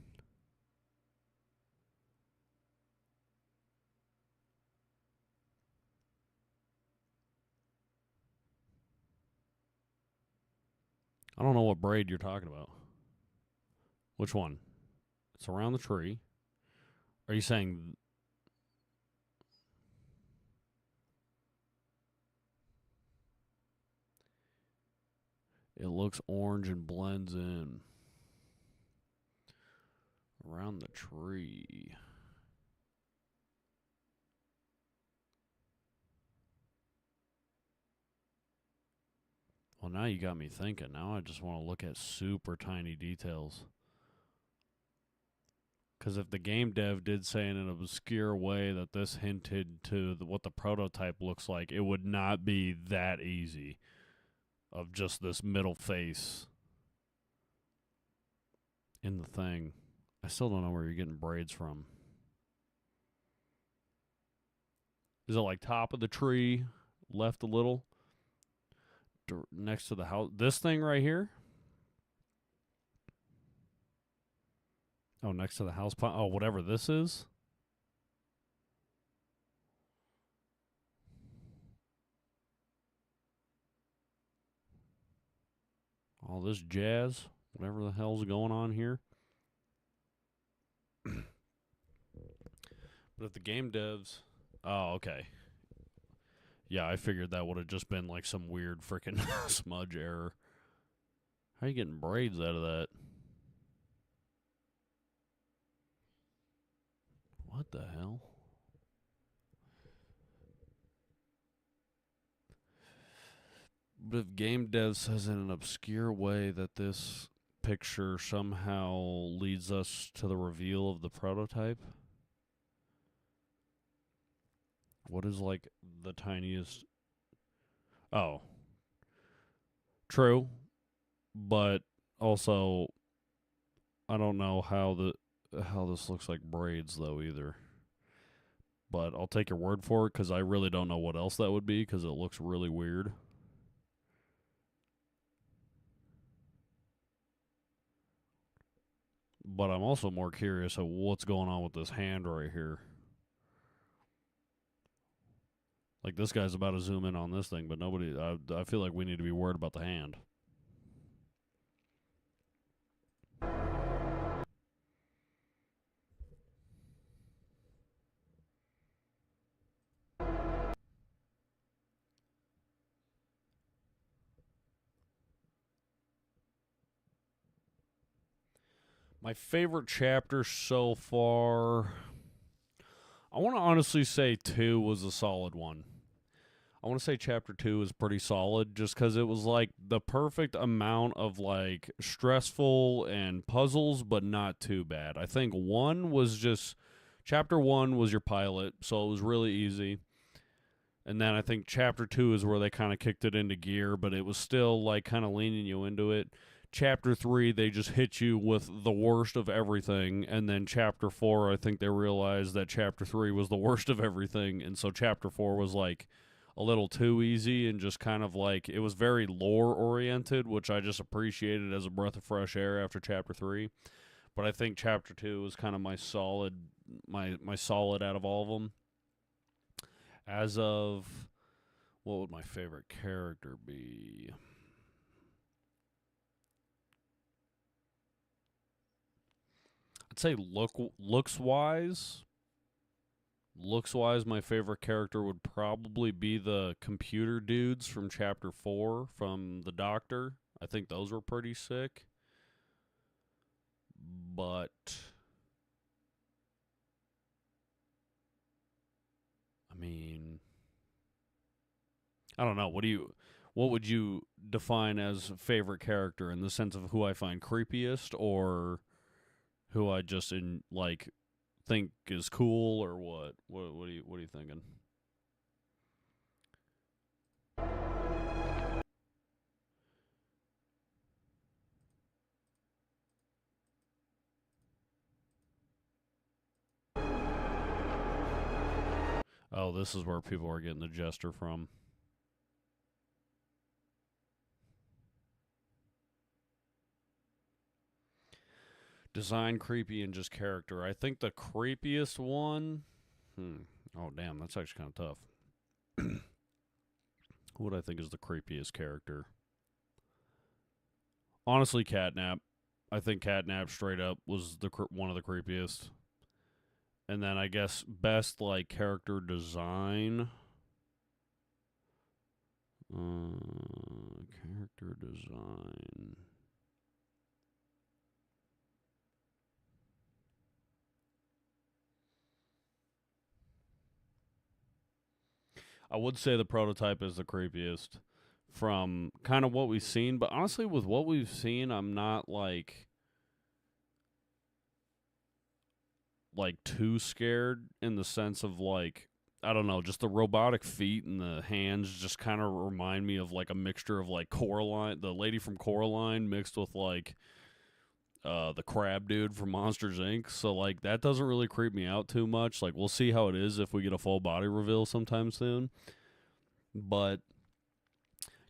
A: I don't know what braid you're talking about. Which one? It's around the tree. Are you saying... It looks orange and blends in. Around the tree. Well, now you got me thinking. Now I just want to look at super tiny details. Because if the game dev did say in an obscure way that this hinted to what the prototype looks like, it would not be that easy of just this middle face in the thing. I still don't know where you're getting braids from. Is it like top of the tree, left a little, next to the house? This thing right here? Oh, next to the house plant. Oh, whatever this is. All this jazz, whatever the hell's going on here. But if the game devs... Oh, okay. Yeah, I figured that would have just been like some weird freaking smudge error. How are you getting braids out of that? What the hell? But if game dev says in an obscure way that this picture somehow leads us to the reveal of the prototype, what is like the tiniest... Oh. True. But also, I don't know how this looks like braids though either. But I'll take your word for it because I really don't know what else that would be because it looks really weird. But I'm also more curious of what's going on with this hand right here. Like, this guy's about to zoom in on this thing, but nobody... I feel like we need to be worried about the hand. My favorite chapter so far... I want to honestly say 2 was a solid one. I want to say chapter 2 is pretty solid just because it was like the perfect amount of like stressful and puzzles, but not too bad. I think 1 was just, chapter 1 was your pilot, so it was really easy. And then I think chapter 2 is where they kind of kicked it into gear, but it was still like kind of leaning you into it. Chapter 3, they just hit you with the worst of everything. And then chapter 4, I think they realized that chapter 3 was the worst of everything. And so chapter 4 was like a little too easy and just kind of like, it was very lore oriented, which I just appreciated as a breath of fresh air after chapter 3. But I think chapter 2 was kind of my solid out of all of them. As of, what would my favorite character be? I'd say looks-wise, my favorite character would probably be the computer dudes from chapter 4 from the Doctor. I think those were pretty sick. But I mean, I don't know. What would you define as favorite character in the sense of who I find creepiest or who I just think is cool or what? What are you thinking? Oh, this is where people are getting the Jester from. Design, creepy, and just character. I think the creepiest one... Oh, damn, that's actually kind of tough. What I think is the creepiest character? Honestly, Catnap. I think Catnap straight up was one of the creepiest. And then I guess best, like, character design. Character design... I would say the prototype is the creepiest from kind of what we've seen, but honestly, with what we've seen, I'm not like too scared in the sense of like, I don't know, just the robotic feet and the hands just kind of remind me of like a mixture of like Coraline, the lady from Coraline mixed with like the crab dude from Monsters Inc. So like that doesn't really creep me out too much. Like we'll see how it is if we get a full body reveal sometime soon. But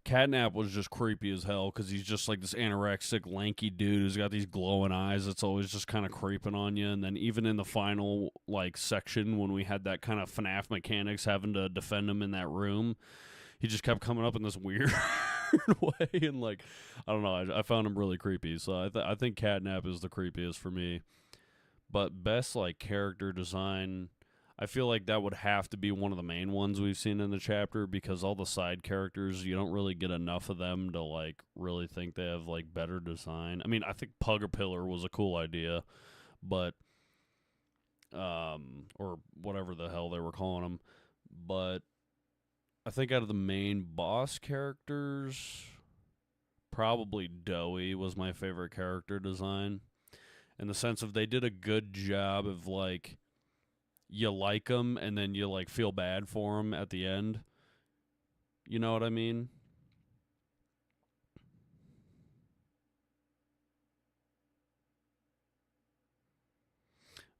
A: Catnap was just creepy as hell because he's just like this anorexic, lanky dude who's got these glowing eyes that's always just kind of creeping on you. And then even in the final like section when we had that kind of FNAF mechanics having to defend him in that room, he just kept coming up in this weird way, and like I don't know, I found him really creepy. So I think Catnap is the creepiest for me. But best like character design, I feel like that would have to be one of the main ones we've seen in the chapter because all the side characters, you don't really get enough of them to like really think they have like better design. I mean, I think Pugapillar was a cool idea, but or whatever the hell they were calling him, but I think out of the main boss characters, probably Doughy was my favorite character design. In the sense of they did a good job of like, you like him and then you like feel bad for him at the end. You know what I mean?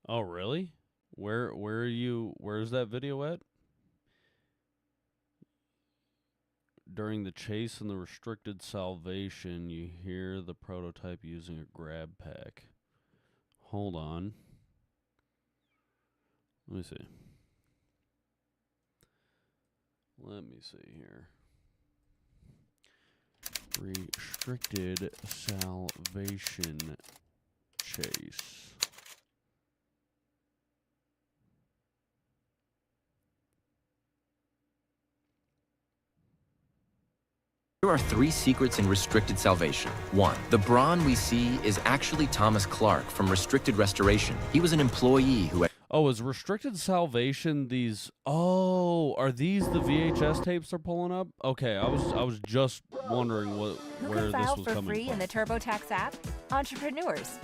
A: Oh, really? Where are you? Where's that video at? During the chase and the restricted salvation, you hear the prototype using a grab pack. Hold on. Let me see. Let me see here. Restricted salvation chase.
I: There are 3 secrets in Restricted Salvation. 1. The Brawn we see is actually Thomas Clark from Restricted Restoration. He was an employee who had...
A: Oh, is restricted salvation these? Oh, are these the VHS tapes they're pulling up? Okay, I was just wondering where
J: can
A: this
J: file
A: was
J: for
A: coming
J: free
A: from.
J: in the TurboTax app? Entrepreneurs,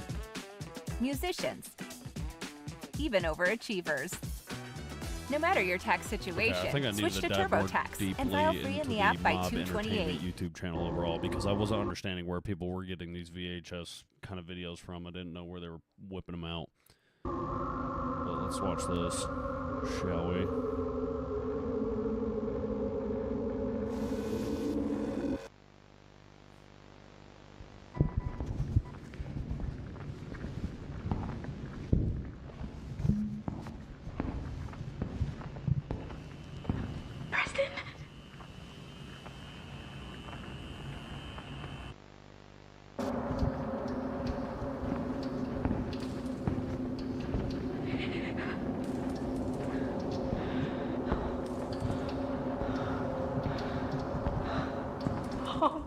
J: musicians, even overachievers. No matter your tax situation,
A: Okay, I think I need
J: switch
A: to
J: to
A: dive more
J: TurboTax
A: deeply
J: and file free
A: into
J: in the app by
A: Mob Entertainment
J: 228.
A: YouTube channel overall because I wasn't understanding where people were getting these VHS kind of videos from. I didn't know where they were whipping them out. But let's watch this, shall we?
E: Preston? Oh.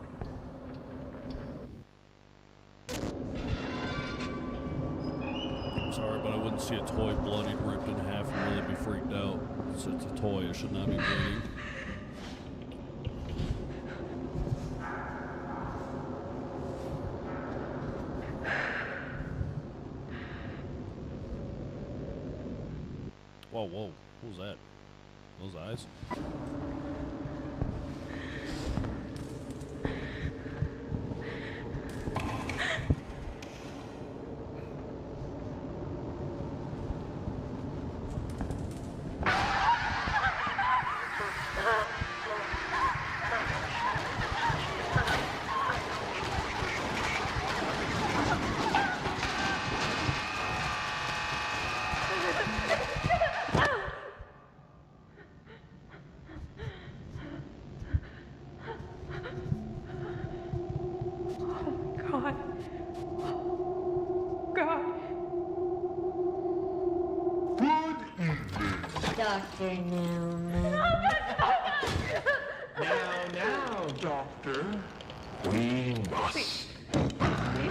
A: Sorry, but I wouldn't see a toy bloodied, ripped in half, and really be freaked out. It's a toy; it should not be bleeding. Whoa, whoa! What was that? Those eyes?
G: God. God.
B: Good evening.
E: Dr. Newman.
B: Now, Doctor. We must.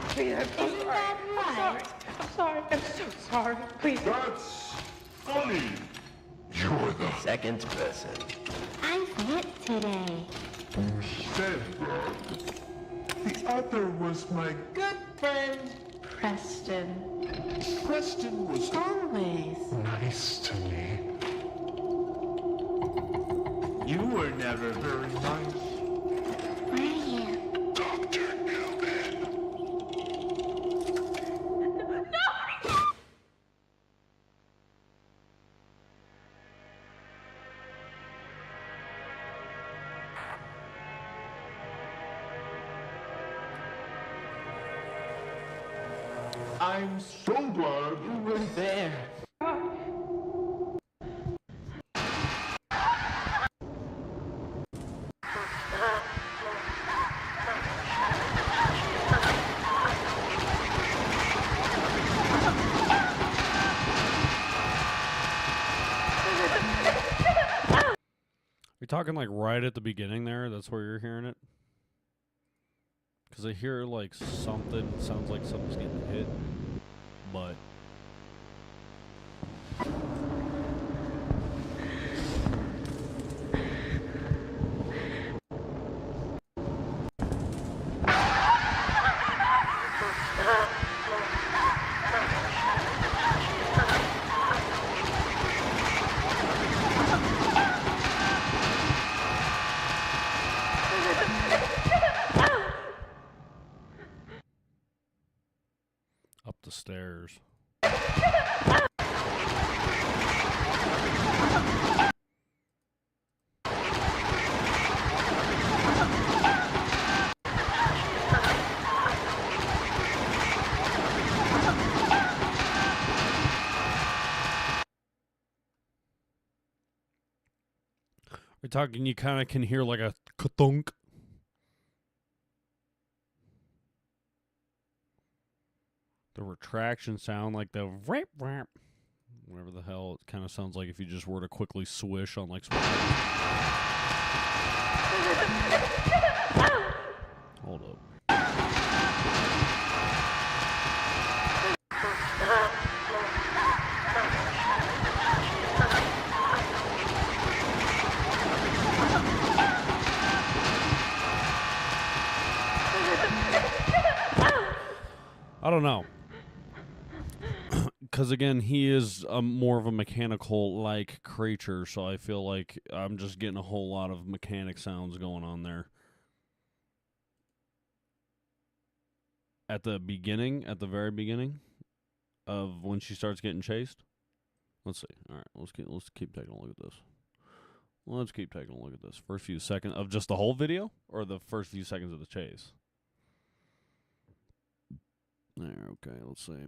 G: Please, I'm so
E: Isn't
G: sorry.
E: that
G: I'm sorry.
E: right?
G: I'm sorry. I'm so sorry. Please.
B: That's funny. You're the
I: Second person.
E: I've lit today.
B: said that. The other was my
E: Good friend, Preston.
B: Preston was
E: Always.
B: nice to me. You were never very nice.
E: Were you?
B: Dr. Newman. I'm so glad you were there.
A: You're talking like right at the beginning there? That's where you're hearing it? Because I hear like something, sounds like something's getting hit, but... Up the stairs. We're talking, you kind of can hear like a ka-thunk. The retraction sound, like the rap rap, whatever the hell it kind of sounds like if you just were to quickly swish on like. Hold up. I don't know. Because, again, he is more of a mechanical-like creature, so I feel like I'm just getting a whole lot of mechanic sounds going on there. At the beginning, at the very beginning of when she starts getting chased. Let's see. All right, let's keep taking a look at this. Let's keep taking a look at this. First few seconds of just the whole video, or the first few seconds of the chase? There, okay, let's see.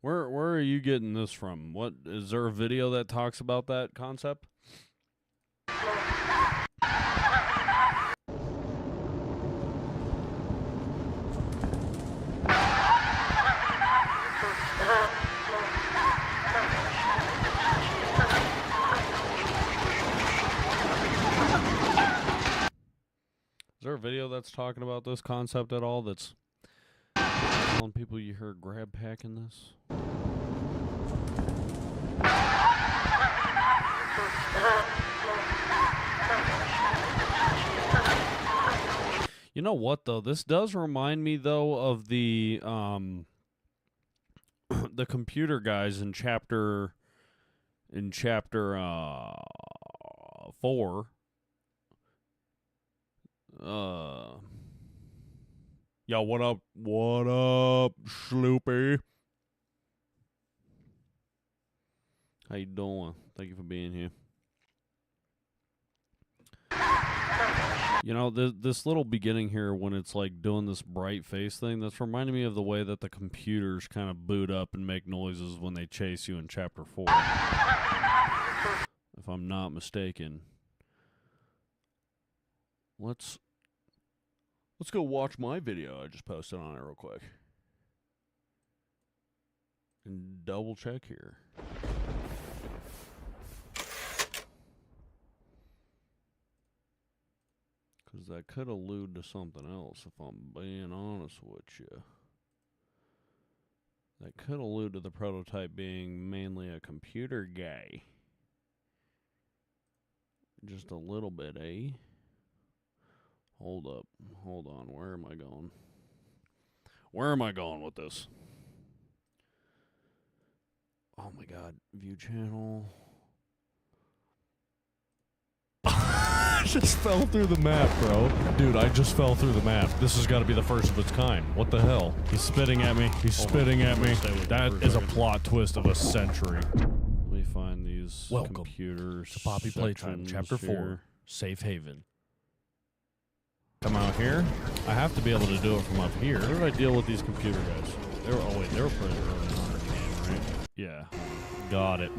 A: Where are you getting this from? What is there a video that talks about that concept? Is there a video that's talking about this concept at all that's telling people you heard grab pack in this? You know what, though? This does remind me, though, of the the computer guys in chapter 4. Yo, what up? What up, Sloopy? How you doing? Thank you for being here. You know, this little beginning here when it's like doing this bright face thing, that's reminding me of the way that the computers kind of boot up and make noises when they chase you in chapter 4. If I'm not mistaken. Let's go watch my video I just posted on it real quick. And double check here. Because that could allude to something else, if I'm being honest with you. That could allude to the prototype being mainly a computer guy. Just a little bit, eh? Hold up. Hold on. Where am I going? Where am I going with this? Oh my god. View channel. I just fell through the map, bro. Dude, I just fell through the map. This has got to be the first of its kind. What the hell? He's spitting at me. He's spitting at me. That is a plot twist of a century. Let me find these computers.
K: To Poppy Playtime, Chapter 4,
A: here.
K: Safe Haven.
A: Come out here. I have to be able to do it from up here. How did I deal with these computer guys? They were pretty early on in the game, right? Yeah. Got it.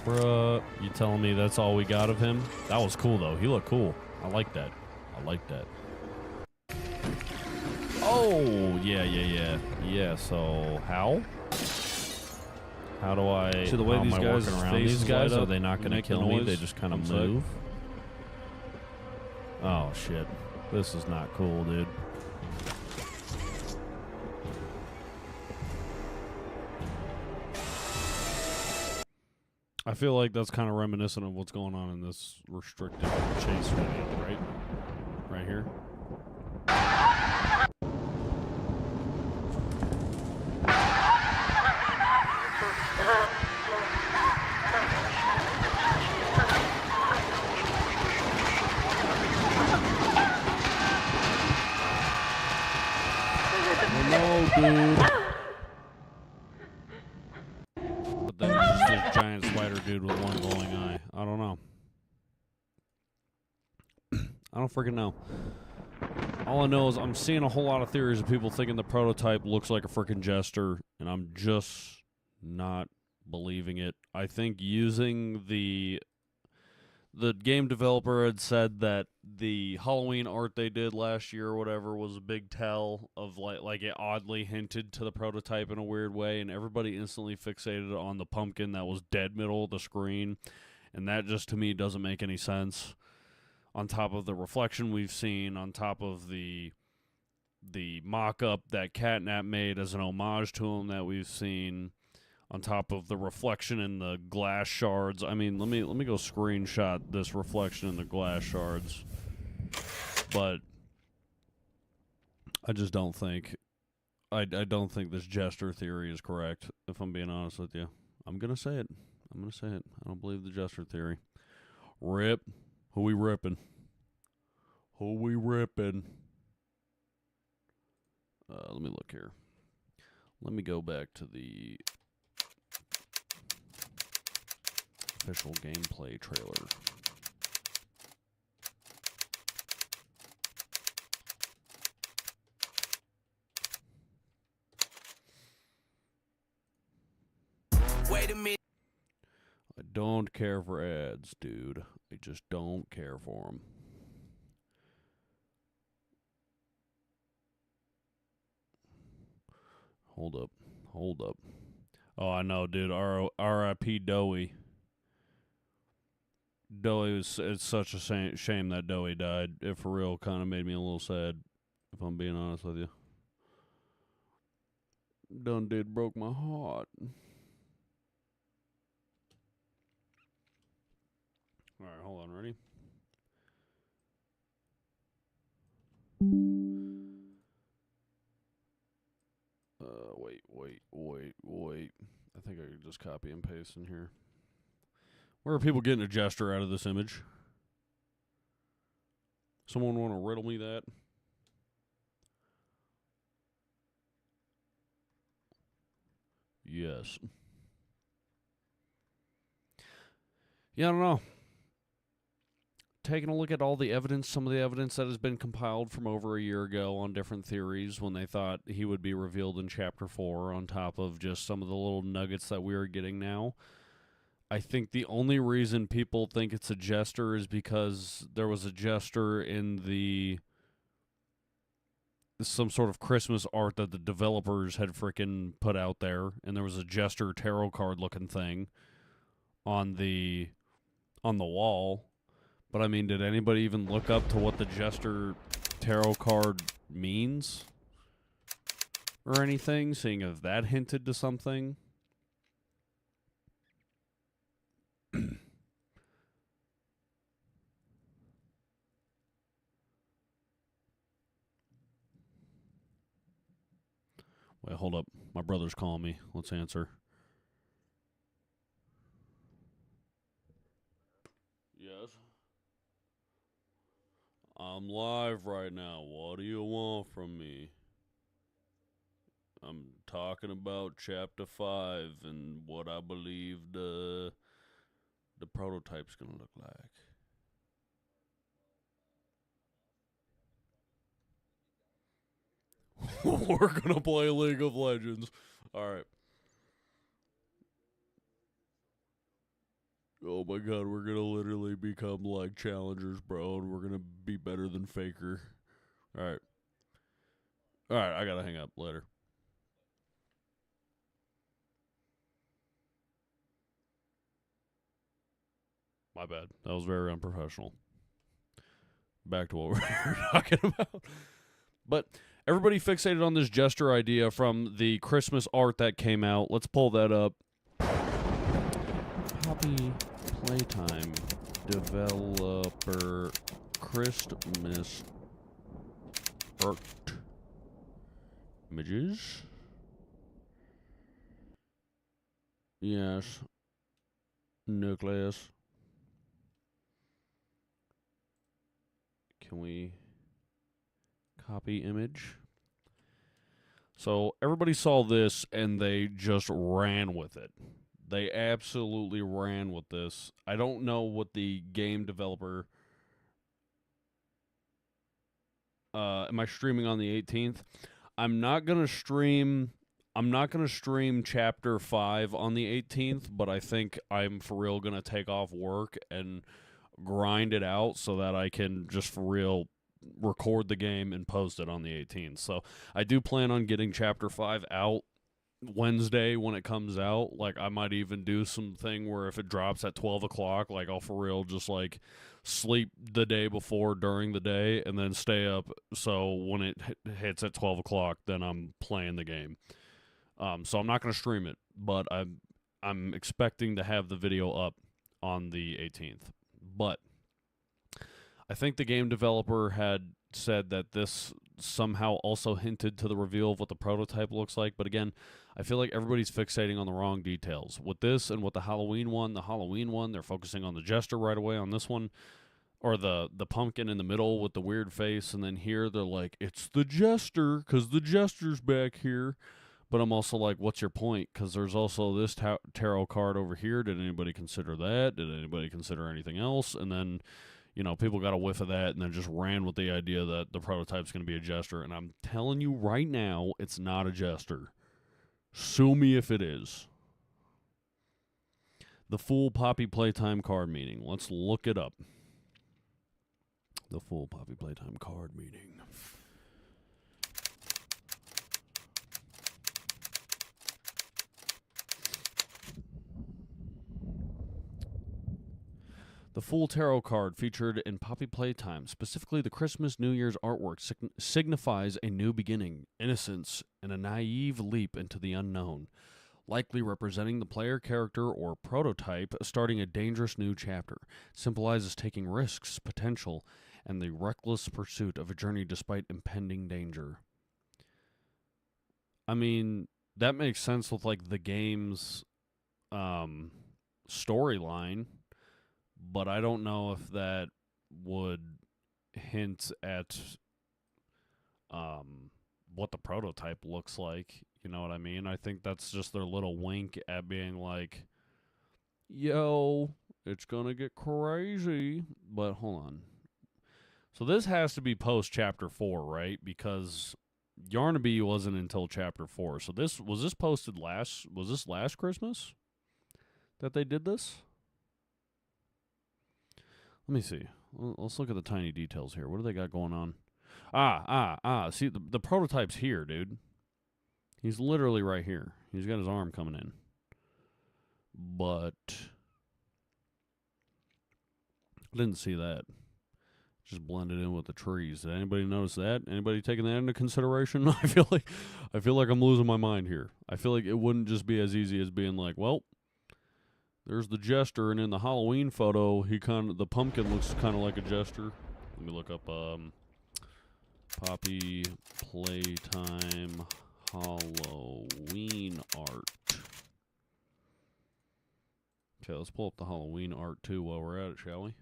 A: Bruh, you telling me that's all we got of him? That was cool, though. He looked cool. I like that. I like that. Oh, yeah. Yeah, so how? How do I...
K: See the way these guys
A: around these guys? Are they not going to kill me? They just kind of move? Oh, shit. This is not cool, dude. I feel like that's kind of reminiscent of what's going on in this restricted chase video, right? Right here. No, dude. But then there's just this giant spider dude with one glowing eye. I don't know. I don't freaking know. All I know is I'm seeing a whole lot of theories of people thinking the prototype looks like a freaking jester, and I'm just not believing it. I think using the the game developer had said that the Halloween art they did last year or whatever was a big tell of like it oddly hinted to the prototype in a weird way, and everybody instantly fixated on the pumpkin that was dead middle of the screen, and that just to me doesn't make any sense. On top of the reflection we've seen, on top of the mock-up that Catnap made as an homage to him that we've seen, on top of the reflection in the glass shards. I mean, let me go screenshot this reflection in the glass shards. But I just don't think I don't think this jester theory is correct, if I'm being honest with you. I'm going to say it. I don't believe the jester theory. Rip. Who we ripping? Let me look here. Let me go back to the official gameplay trailer.
L: Wait a minute.
A: I don't care for ads, dude. I just don't care for them. Hold up. Oh, I know, dude. R.I.P. Doey. It's such a shame that Doey died. It for real kind of made me a little sad, if I'm being honest with you. Done did broke my heart. Alright, hold on, ready? Wait. I think I could just copy and paste in here. Where are people getting a jester out of this image? Someone want to riddle me that? Yes. Yeah, I don't know. Taking a look at all the evidence, some of the evidence that has been compiled from over a year ago on different theories when they thought he would be revealed in Chapter 4, on top of just some of the little nuggets that we are getting now. I think the only reason people think it's a jester is because there was a jester in some sort of Christmas art that the developers had freaking put out there, and there was a jester tarot card looking thing on the wall. But I mean, did anybody even look up to what the jester tarot card means or anything, seeing if that hinted to something? Wait, hold up. My brother's calling me. Let's answer. Yes. I'm live right now. What do you want from me? I'm talking about Chapter 5 and what I believe the prototype's going to look like. We're going to play League of Legends. All right. Oh my god, we're going to literally become like challengers, bro, and we're going to be better than Faker. All right. All right, I got to hang up later. My bad. That was very unprofessional. Back to what we're talking about. But everybody fixated on this jester idea from the Christmas art that came out. Let's pull that up. Copy Playtime developer Christmas art images. Yes. Nucleus. Can we copy image? So everybody saw this and they just ran with it. They absolutely ran with this. I don't know what the game developer... am I streaming on the 18th? I'm not going to stream Chapter 5 on the 18th, but I think I'm for real going to take off work and grind it out so that I can just for real record the game and post it on the 18th. So I do plan on getting Chapter 5 out Wednesday when it comes out. Like, I might even do something where if it drops at 12 o'clock, like, I'll for real just, like, sleep the day before during the day and then stay up so when it hits at 12 o'clock, then I'm playing the game. So I'm not going to stream it, but I'm expecting to have the video up on the 18th. But I think the game developer had said that this somehow also hinted to the reveal of what the prototype looks like. But again, I feel like everybody's fixating on the wrong details. With this and with the Halloween one, they're focusing on the jester right away. On this one, or the pumpkin in the middle with the weird face, and then here they're like, it's the jester because the jester's back here. But I'm also like, what's your point? Because there's also this tarot card over here. Did anybody consider that? Did anybody consider anything else? And then, you know, people got a whiff of that and then just ran with the idea that the prototype's going to be a jester. And I'm telling you right now, it's not a jester. Sue me if it is. The full Poppy Playtime card meeting. Let's look it up. The full Poppy Playtime card meeting. The full tarot card featured in Poppy Playtime, specifically the Christmas New Year's artwork, signifies a new beginning, innocence, and a naive leap into the unknown, likely representing the player character or prototype starting a dangerous new chapter. Symbolizes taking risks, potential, and the reckless pursuit of a journey despite impending danger. I mean, that makes sense with, like, the game's storyline. But I don't know if that would hint at what the prototype looks like. You know what I mean? I think that's just their little wink at being like, yo, it's going to get crazy. But hold on. So this has to be post Chapter 4, right? Because Yarnaby wasn't until Chapter 4. So was this posted last Christmas that they did this? Let me see. Let's look at the tiny details here. What do they got going on? See, the prototype's here, dude. He's literally right here. He's got his arm coming in. But I didn't see that. Just blended in with the trees. Did anybody notice that? Anybody taking that into consideration? I feel like I'm losing my mind here. I feel like it wouldn't just be as easy as being like, well, there's the jester, and in the Halloween photo, the pumpkin looks kind of like a jester. Let me look up Poppy Playtime Halloween art. Okay, let's pull up the Halloween art too while we're at it, shall we?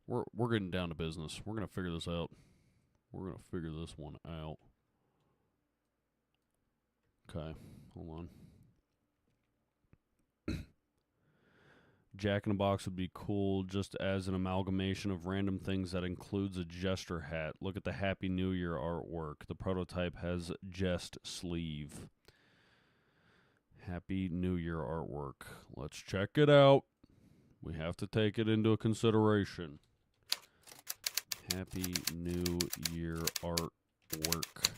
A: We're getting down to business. We're gonna figure this out. We're gonna figure this one out. Okay, hold on. Jack in the Box would be cool just as an amalgamation of random things that includes a jester hat. Look at the Happy New Year artwork. The prototype has jest sleeve. Happy New Year artwork. Let's check it out. We have to take it into consideration. Happy New Year artwork.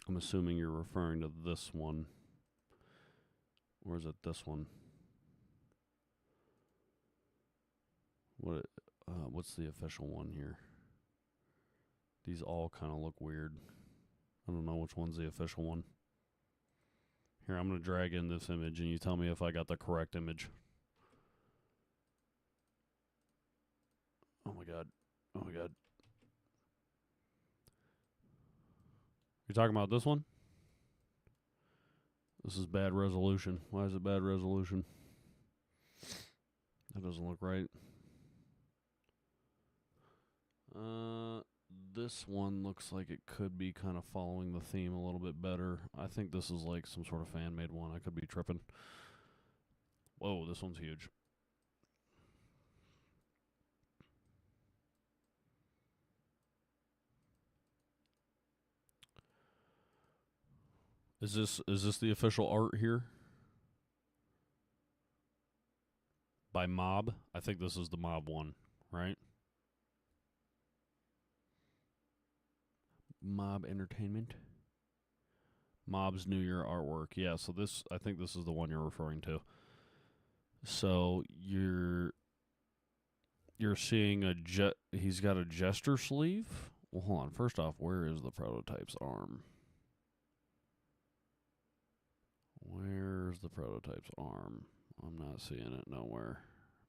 A: I'm assuming you're referring to this one. Or is it this one? What's the official one here? These all kind of look weird. I don't know which one's the official one. Here, I'm going to drag in this image and you tell me if I got the correct image. Oh my god. Oh my god. You're talking about this one? This is bad resolution. Why is it bad resolution? That doesn't look right. This one looks like it could be kind of following the theme a little bit better. I think this is like some sort of fan-made one. I could be tripping. Whoa, this one's huge. Is this the official art here? by Mob. I think this is the Mob one, right? Mob Entertainment. Mob's New Year artwork. Yeah, so I think this is the one you're referring to. So you're seeing he's got a jester sleeve. Well, hold on. First off, where is the prototype's arm? Where's the prototype's arm? I'm not seeing it nowhere,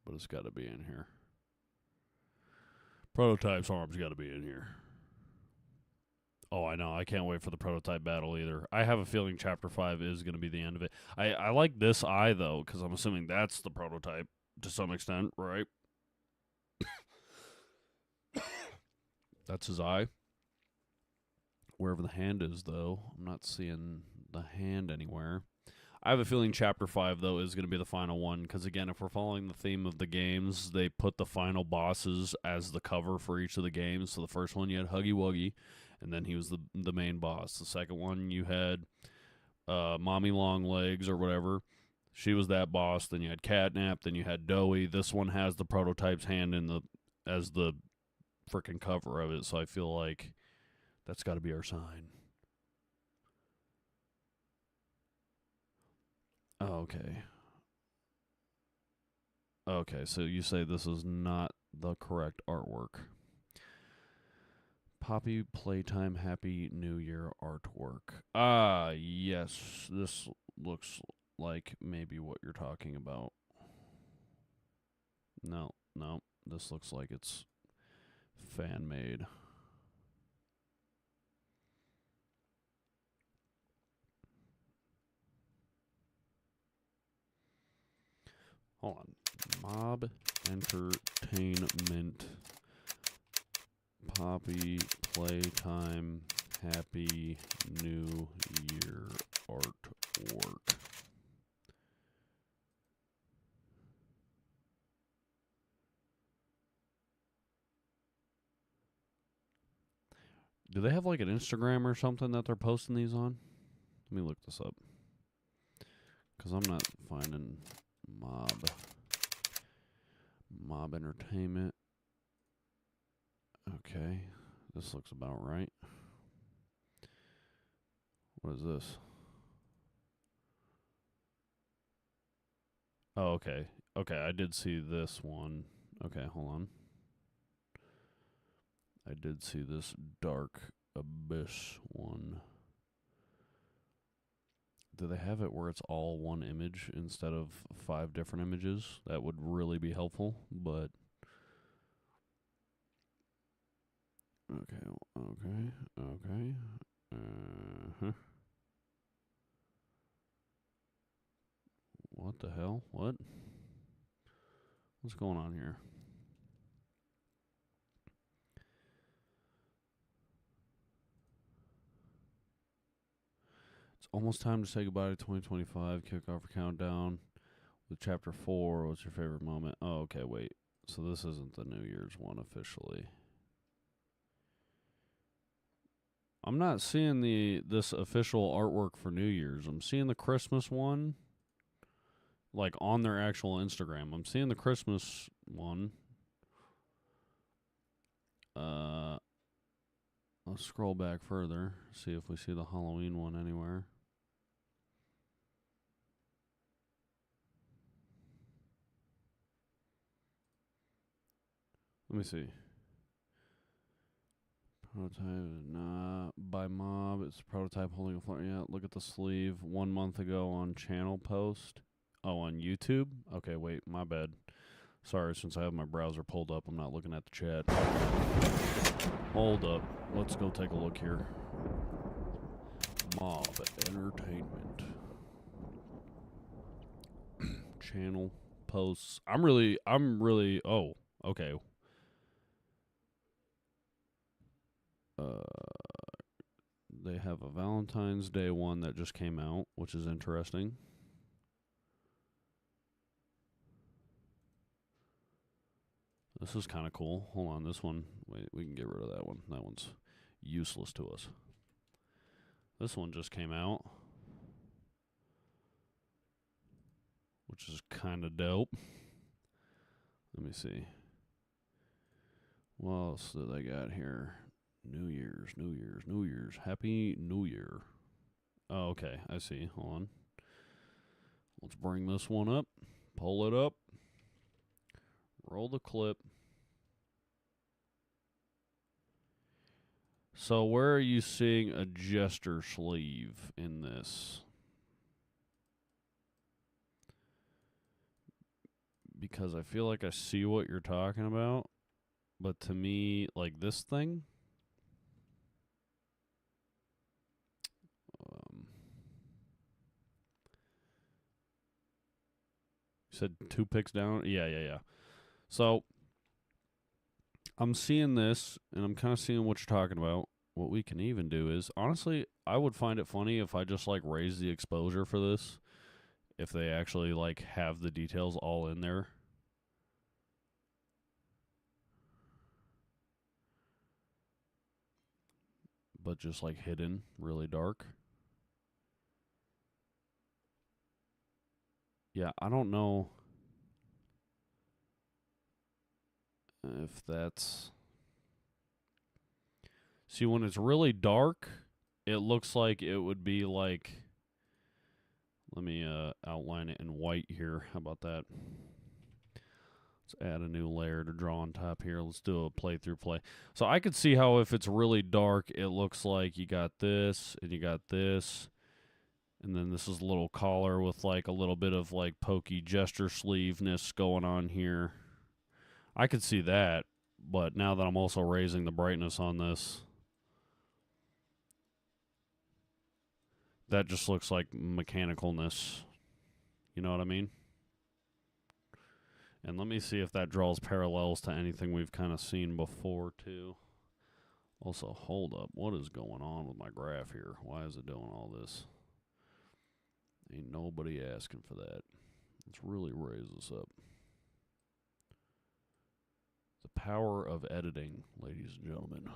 A: but it's got to be in here. Prototype's arm's got to be in here. Oh, I know. I can't wait for the prototype battle either. I have a feeling Chapter 5 is going to be the end of it. I like this eye, though, because I'm assuming that's the prototype to some extent, right? That's his eye. Wherever the hand is, though, I'm not seeing the hand anywhere. I have a feeling Chapter 5, though, is going to be the final one, because, again, if we're following the theme of the games, they put the final bosses as the cover for each of the games. So the first one, you had Huggy Wuggy, and then he was the main boss. The second one, you had Mommy Longlegs or whatever. She was that boss. Then you had Catnap. Then you had Doughy. This one has the prototype's hand as the freaking cover of it, so I feel like that's got to be our sign. Oh, okay, so you say this is not the correct artwork. Poppy Playtime Happy New Year artwork. Ah, yes, this looks like maybe what you're talking about. No, this looks like it's fan-made. Hold on. Mob Entertainment Poppy Playtime Happy New Year artwork. Do they have like an Instagram or something that they're posting these on? Let me look this up. Because I'm not finding Mob Entertainment. Okay. This looks about right. What is this? Oh, okay. Okay, I did see this one. Okay, hold on. I did see this Dark Abyss one. Do they have it where it's all one image instead of 5 different images? That would really be helpful, but... Okay. What the hell? What? What's going on here? It's almost time to say goodbye to 2025. Kick off a countdown with Chapter 4. What's your favorite moment? Oh, okay, wait. So this isn't the New Year's one officially. I'm not seeing this official artwork for New Year's. I'm seeing the Christmas one, like on their actual Instagram. I'm seeing the Christmas one. Let's scroll back further, see if we see the Halloween one anywhere. Let me see. Prototype, nah. By Mob, it's prototype holding a flower. Yeah, look at the sleeve. 1 month ago on channel post. Oh, on YouTube? Okay, wait, my bad. Sorry, since I have my browser pulled up, I'm not looking at the chat. Hold up. Let's go take a look here. Mob Entertainment. Channel posts. I'm really, oh, okay. They have a Valentine's Day one that just came out, which is interesting. This is kind of cool. Hold on, this one. Wait, we can get rid of that one. That one's useless to us. This one just came out, which is kind of dope. Let me see. What else do they got here? New Year's. Happy New Year. Oh, okay. I see. Hold on. Let's bring this one up. Pull it up. Roll the clip. So where are you seeing a jester sleeve in this? Because I feel like I see what you're talking about. But to me, like this thing... you said 2 picks down? Yeah. So, I'm seeing this, and I'm kind of seeing what you're talking about. What we can even do is, honestly, I would find it funny if I just, like, raise the exposure for this. If they actually, like, have the details all in there. But just, like, hidden, really dark. Yeah, I don't know if that's... See, when it's really dark, it looks like it would be like... Let me outline it in white here. How about that? Let's add a new layer to draw on top here. Let's do a playthrough play. So I could see how if it's really dark, it looks like you got this, and you got this. And then this is a little collar with like a little bit of like pokey gesture sleeveness going on here. I could see that, but now that I'm also raising the brightness on this, that just looks like mechanicalness. You know what I mean? And let me see if that draws parallels to anything we've kind of seen before, too. Also, hold up. What is going on with my graph here? Why is it doing all this? Ain't nobody asking for that. Let's really raise this up. The power of editing, ladies and gentlemen.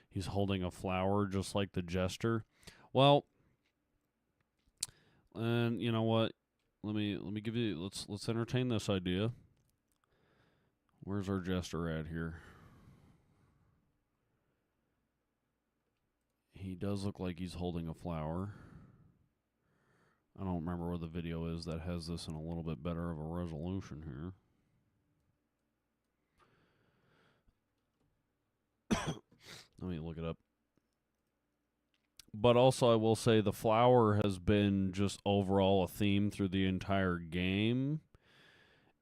A: He's holding a flower just like the jester. Well, and you know what? Let me give you let's entertain this idea. Where's our jester at here? He does look like he's holding a flower. I don't remember where the video is that has this in a little bit better of a resolution here. Let me look it up. But also, I will say the flower has been just overall a theme through the entire game.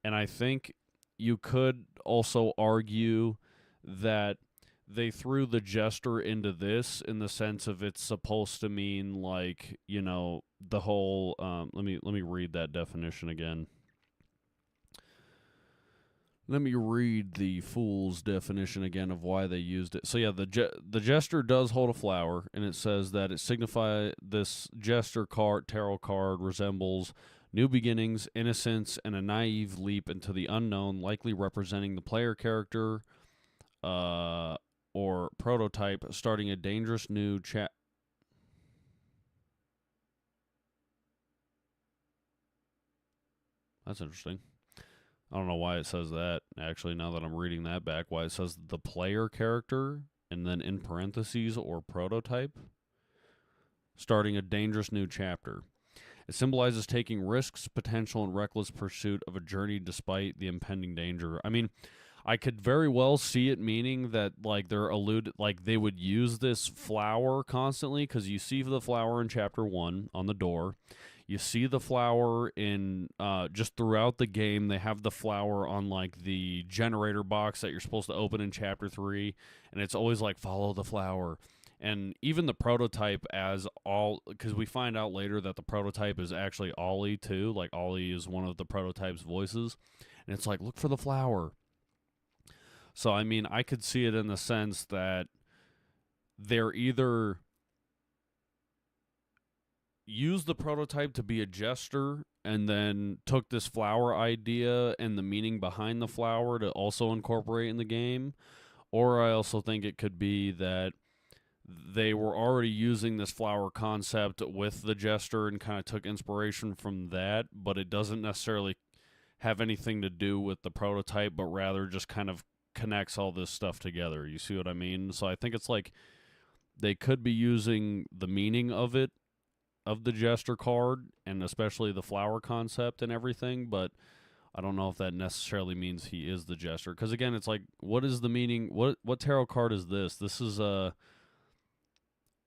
A: And I think you could also argue that they threw the jester into this in the sense of it's supposed to mean, like, you know, the whole... let me read that definition again. Let me read the fool's definition again of why they used it. So yeah, the jester does hold a flower, and it says that it signifies this jester card, tarot card, resembles new beginnings, innocence, and a naive leap into the unknown, likely representing the player character or prototype starting a dangerous new That's interesting. I don't know why it says that, actually, now that I'm reading that back, why it says the player character, and then in parentheses, or prototype, starting a dangerous new chapter. It symbolizes taking risks, potential, and reckless pursuit of a journey despite the impending danger. I mean, I could very well see it meaning that, like, they would use this flower constantly, because you see the flower in Chapter 1 on the door. You see the flower in, just throughout the game, they have the flower on, like, the generator box that you're supposed to open in Chapter 3, and it's always, like, follow the flower. And even the prototype because we find out later that the prototype is actually Ollie, too. Like, Ollie is one of the prototype's voices. And it's like, look for the flower. So, I mean, I could see it in the sense that they're either... used the prototype to be a jester and then took this flower idea and the meaning behind the flower to also incorporate in the game. Or I also think it could be that they were already using this flower concept with the Jester and kind of took inspiration from that, but it doesn't necessarily have anything to do with the prototype, but rather just kind of connects all this stuff together. You see what I mean? So I think it's like they could be using the meaning of it, of the Jester card, and especially the flower concept and everything, but I don't know if that necessarily means he is the Jester. Because again, it's like, what is the meaning? What tarot card is this? This is I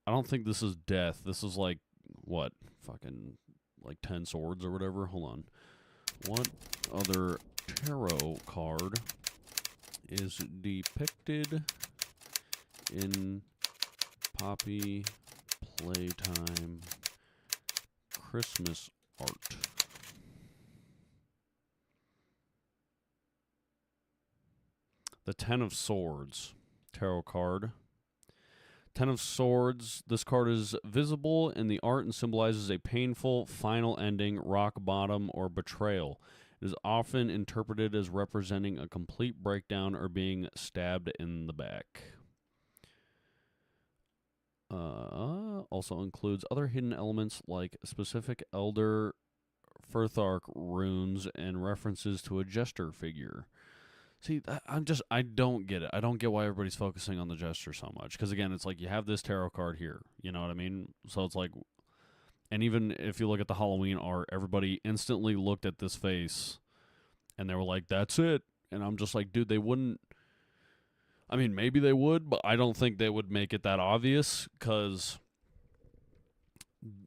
A: don't think this is death. This is like, what? Fucking, like 10 swords or whatever? Hold on. What other tarot card is depicted in Poppy Playtime Christmas art? The 10 of Swords tarot card. 10 of Swords. This card is visible in the art and symbolizes a painful final ending, rock bottom, or betrayal. It is often interpreted as representing a complete breakdown or being stabbed in the back. Also includes other hidden elements like specific Elder Furthark runes and references to a Jester figure. See, I don't get it. I don't get why everybody's focusing on the Jester so much. Because, again, it's like you have this tarot card here. You know what I mean? So it's like, and even if you look at the Halloween art, everybody instantly looked at this face and they were like, that's it. And I'm just like, dude, they wouldn't. I mean, maybe they would, but I don't think they would make it that obvious. Because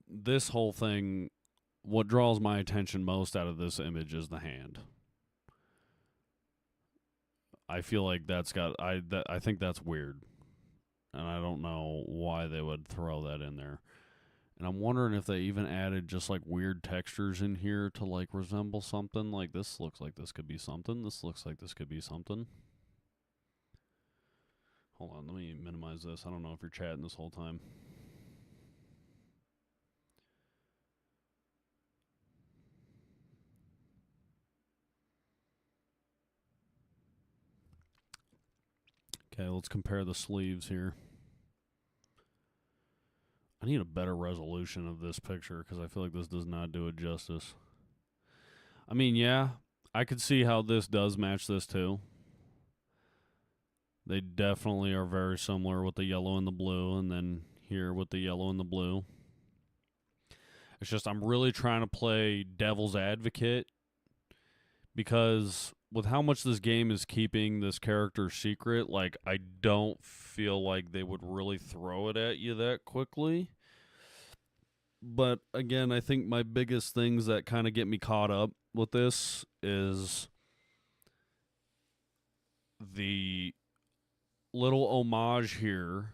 A: this whole thing, what draws my attention most out of this image is the hand. I feel like that's got I think that's weird, and I don't know why they would throw that in there. And I'm wondering if they even added just like weird textures in here to like resemble something. Like this looks like this could be something. This looks like this could be something. Hold on, let me minimize this. I don't know if you're chatting this whole time. Okay, let's compare the sleeves here. I need a better resolution of this picture because I feel like this does not do it justice. I mean, yeah, I could see how this does match this too. They definitely are very similar with the yellow and the blue, and then here with the yellow and the blue. It's just I'm really trying to play devil's advocate because with how much this game is keeping this character secret, like, I don't feel like they would really throw it at you that quickly. But, again, I think my biggest things that kind of get me caught up with this is the little homage here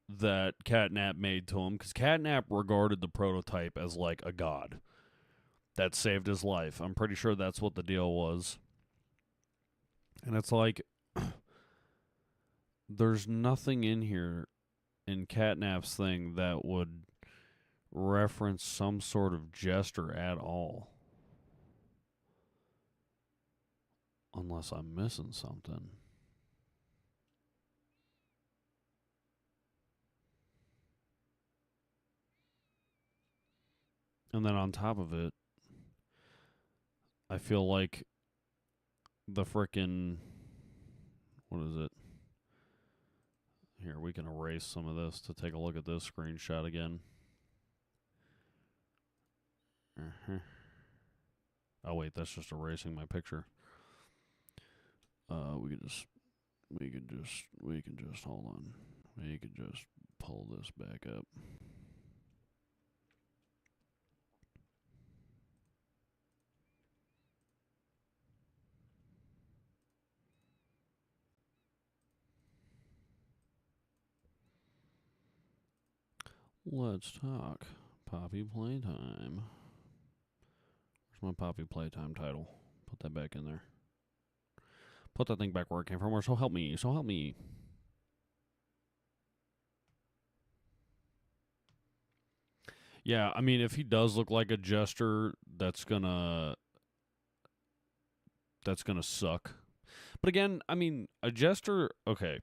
A: that Catnap made to him. Because Catnap regarded the prototype as, like, a god that saved his life. I'm pretty sure that's what the deal was. And it's like, there's nothing in here in Catnap's thing that would reference some sort of Jester at all. Unless I'm missing something. And then on top of it, I feel like the frickin', what is it? Here, we can erase some of this to take a look at this screenshot again. Oh wait, that's just erasing my picture. We can just hold on. We can just pull this back up. Let's talk Poppy Playtime. Where's my Poppy Playtime title? Put that back in there. Put that thing back where it came from. So help me. So help me. Yeah, I mean, if he does look like a Jester, that's gonna suck. But again, I mean, a Jester, okay.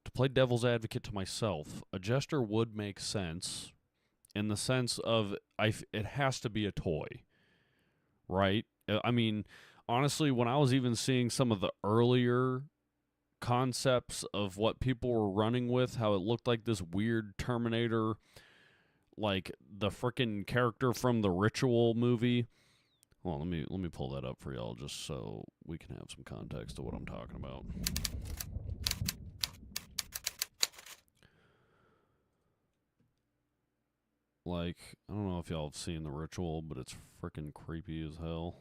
A: to play devil's advocate to myself, a jester would make sense in the sense of it has to be a toy, right? I mean, honestly, when I was even seeing some of the earlier concepts of what people were running with, how it looked like this weird Terminator, like the frickin' character from the Ritual movie. Well, let me pull that up for y'all just so we can have some context to what I'm talking about. Like, I don't know if y'all have seen the Ritual, but it's frickin' creepy as hell.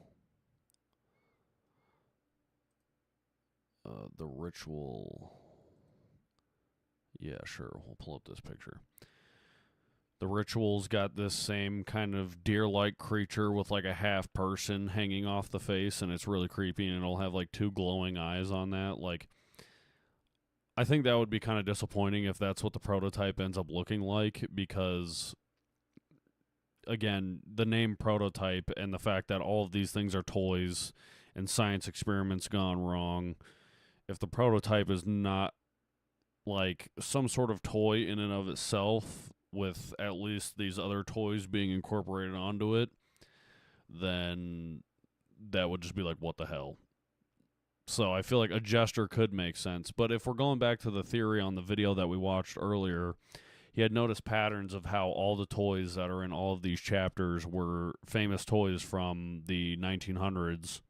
A: The Ritual. Yeah, sure. We'll pull up this picture. The Ritual's got this same kind of deer-like creature with like a half person hanging off the face, and it's really creepy, and it'll have like two glowing eyes on that. Like, I think that would be kind of disappointing if that's what the prototype ends up looking like, because, again, the name prototype and the fact that all of these things are toys and science experiments gone wrong, if the prototype is not like some sort of toy in and of itself, with at least these other toys being incorporated onto it, then that would just be like, what the hell? So I feel like a jester could make sense. But if we're going back to the theory on the video that we watched earlier, he had noticed patterns of how all the toys that are in all of these chapters were famous toys from the 1900s.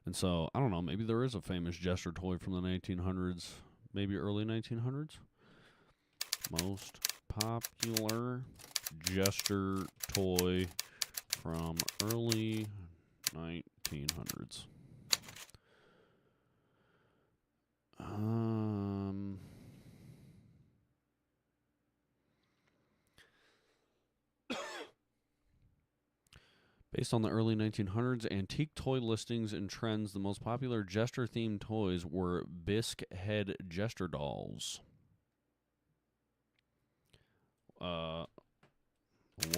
A: And so, I don't know, maybe there is a famous jester toy from the 1900s, maybe early 1900s? Most popular jester toy from early 1900s. Based on the early 1900s antique toy listings and trends, the most popular jester-themed toys were bisque head jester dolls.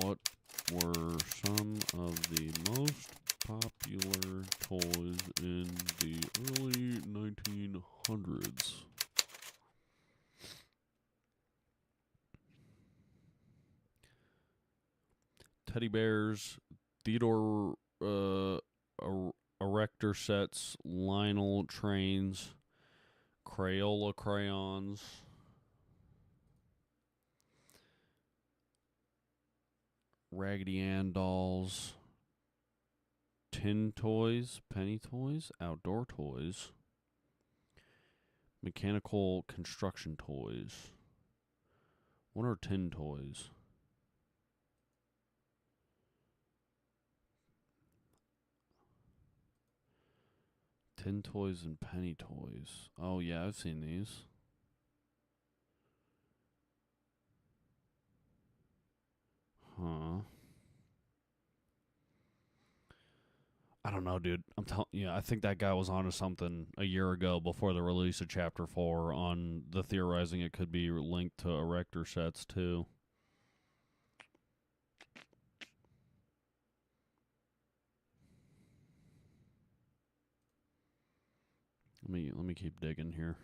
A: What were some of the most popular toys in the early 1900s? Teddy bears, Theodore erector sets, Lionel trains, Crayola crayons, Raggedy Ann dolls, tin toys, penny toys, outdoor toys, mechanical construction toys. What are tin toys? Tin toys and penny toys. Oh yeah, I've seen these. Huh. I don't know, dude. I'm telling you, I think that guy was onto something a year ago before the release of Chapter 4 on the theorizing it could be linked to erector sets, too. Let me keep digging here.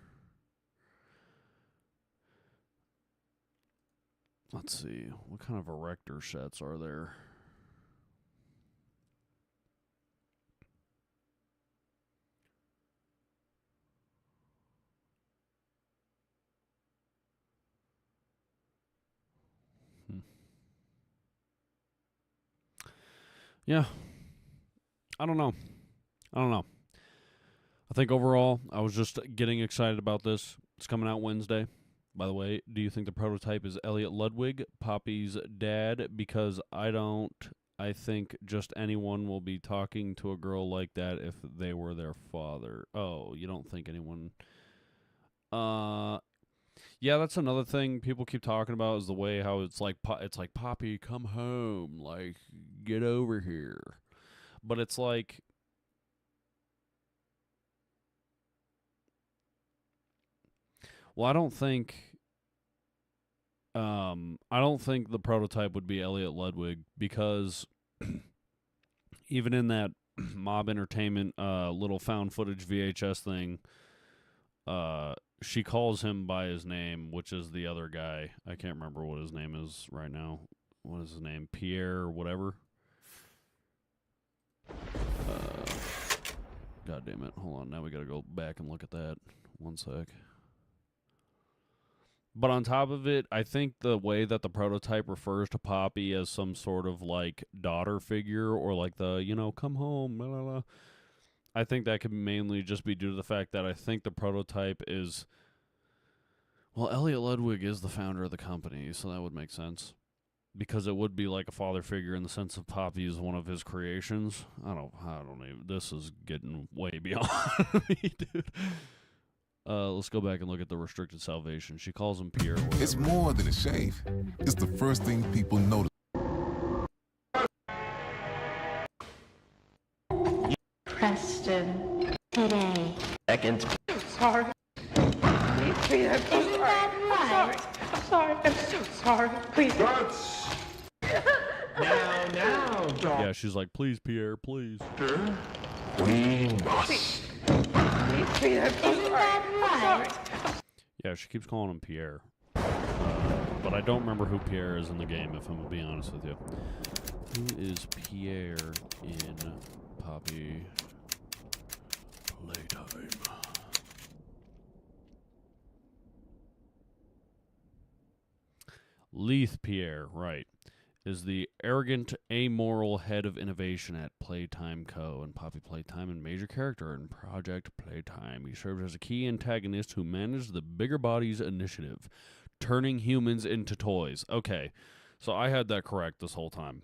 A: Let's see. What kind of erector sets are there? Yeah. I don't know. I think overall, I was just getting excited about this. It's coming out Wednesday. By the way, do you think the prototype is Elliot Ludwig, Poppy's dad? Because I don't. I think just anyone will be talking to a girl like that if they were their father. Oh, you don't think anyone... Yeah, that's another thing people keep talking about is the way how it's like Poppy, come home, like get over here. But it's like well, I don't think the prototype would be Elliot Ludwig because even in that Mob Entertainment little found footage VHS thing, she calls him by his name, which is the other guy. I can't remember what his name is right now. What is his name? Pierre or whatever? God damn it. Hold on. Now we got to go back and look at that. One sec. But on top of it, I think the way that the prototype refers to Poppy as some sort of, like, daughter figure or, like, come home, blah, blah, blah. I think that could mainly just be due to the fact that I think the prototype is... Well, Elliot Ludwig is the founder of the company, so that would make sense. Because it would be like a father figure in the sense of Poppy is one of his creations. I don't even... This is getting way beyond me, dude. Let's go back and look at the restricted salvation. She calls him Pierre.
B: It's more than a shave. It's the first thing people notice.
E: Preston, today.
I: Second.
G: I'm sorry. Please, I'm so
E: Isn't
G: sorry.
E: that right?
G: I'm sorry. I'm so sorry. Please.
B: Now, dog.
A: Yeah, she's like, please, Pierre, please.
B: We must.
G: Please, I'm so
E: Isn't
G: sorry.
E: that
G: I'm
E: right?
G: sorry.
A: Yeah, she keeps calling him Pierre. But I don't remember who Pierre is in the game, if I'm going to be honest with you. Who is Pierre in Poppy Playtime? Leith Pierre, right, is the arrogant, amoral head of innovation at Playtime Co. and Poppy Playtime and major character in Project Playtime. He served as a key antagonist who managed the Bigger Bodies initiative, turning humans into toys. Okay, so I had that correct this whole time.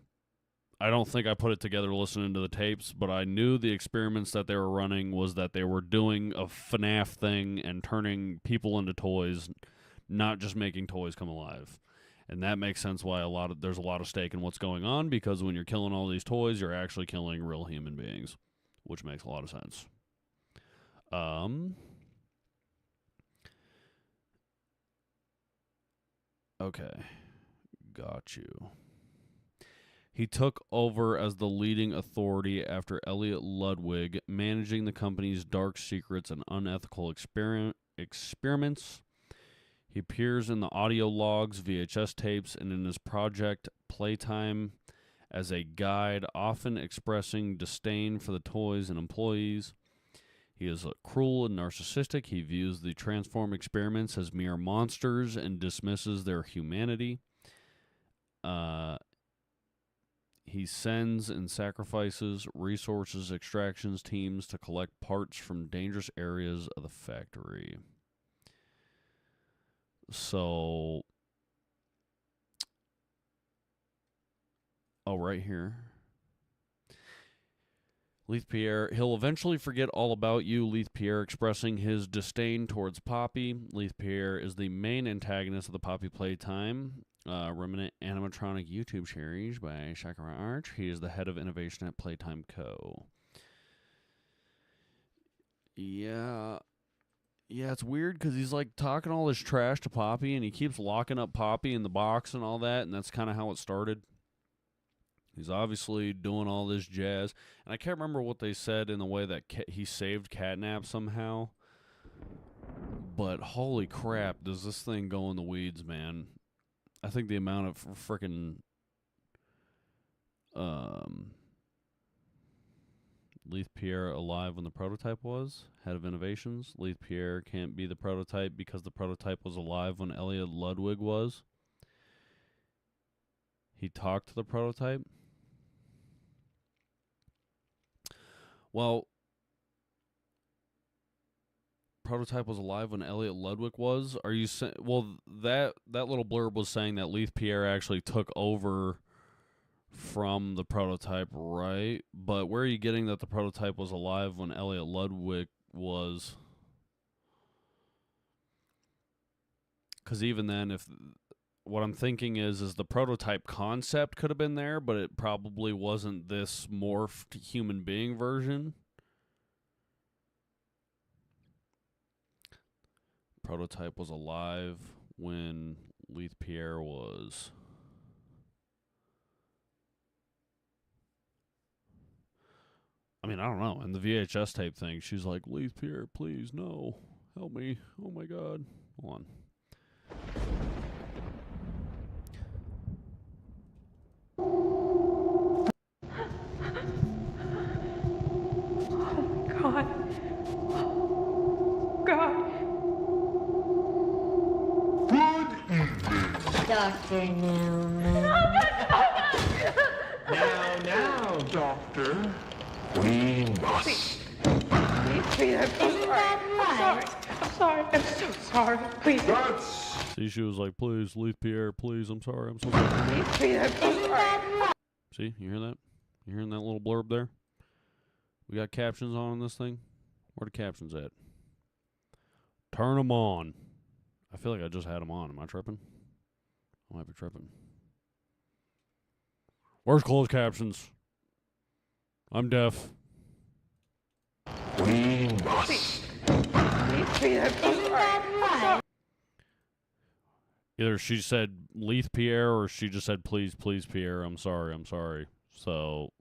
A: I don't think I put it together listening to the tapes, but I knew the experiments that they were running was that they were doing a FNAF thing and turning people into toys, not just making toys come alive. And that makes sense why there's a lot of stake in what's going on, because when you're killing all these toys, you're actually killing real human beings, which makes a lot of sense. Okay. Got you. He took over as the leading authority after Elliot Ludwig, managing the company's dark secrets and unethical experiments. He appears in the audio logs, VHS tapes, and in his Project Playtime as a guide, often expressing disdain for the toys and employees. He is cruel and narcissistic. He views the transform experiments as mere monsters and dismisses their humanity. He sends and sacrifices resources extractions teams to collect parts from dangerous areas of the factory. So, right here. Leith Pierre, he'll eventually forget all about you, Leith Pierre expressing his disdain towards Poppy. Leith Pierre is the main antagonist of the Poppy Playtime, remnant animatronic YouTube series by Sakura Arch. He is the head of innovation at Playtime Co. Yeah, it's weird because he's like talking all this trash to Poppy, and he keeps locking up Poppy in the box and all that, and that's kind of how it started. He's obviously doing all this jazz, and I can't remember what they said in the way that he saved Catnap somehow, but holy crap, does this thing go in the weeds, man. I think the amount of freaking Leith Pierre alive when the prototype was, head of innovations. Leith Pierre can't be the prototype because the prototype was alive when Elliot Ludwig was. He talked to the prototype. Well, prototype was alive when Elliot Ludwig was. Are you saying? Well, that little blurb was saying that Leith Pierre actually took over from the prototype, right? But where are you getting that the prototype was alive when Elliot Ludwig was? Because even then, if what I'm thinking is the prototype concept could have been there, but it probably wasn't this morphed human being version. Prototype was alive when Leith Pierre was. I mean, I don't know. In the VHS tape thing, she's like, Leith Pierre, please, no. Help me. Oh my god. Hold on.
G: God. God.
E: Dr. Newman.
B: Now, Doctor. We must.
G: Please, I'm so sorry. I'm sorry. I'm sorry. I'm so sorry. Please.
A: See, she was like, please, Leith Pierre, please, I'm sorry, I'm so sorry.
G: Please, I'm so sorry.
A: See, you hear that? You hearing that little blurb there? We got captions on this thing? Where the captions at? Turn them on. I feel like I just had them on. Am I tripping? I might be tripping. Where's closed captions? I'm deaf.
B: We must.
G: Please, I'm so sorry. I'm sorry.
A: Either she said Leith Pierre or she just said please, please, Pierre. I'm sorry, I'm sorry. So.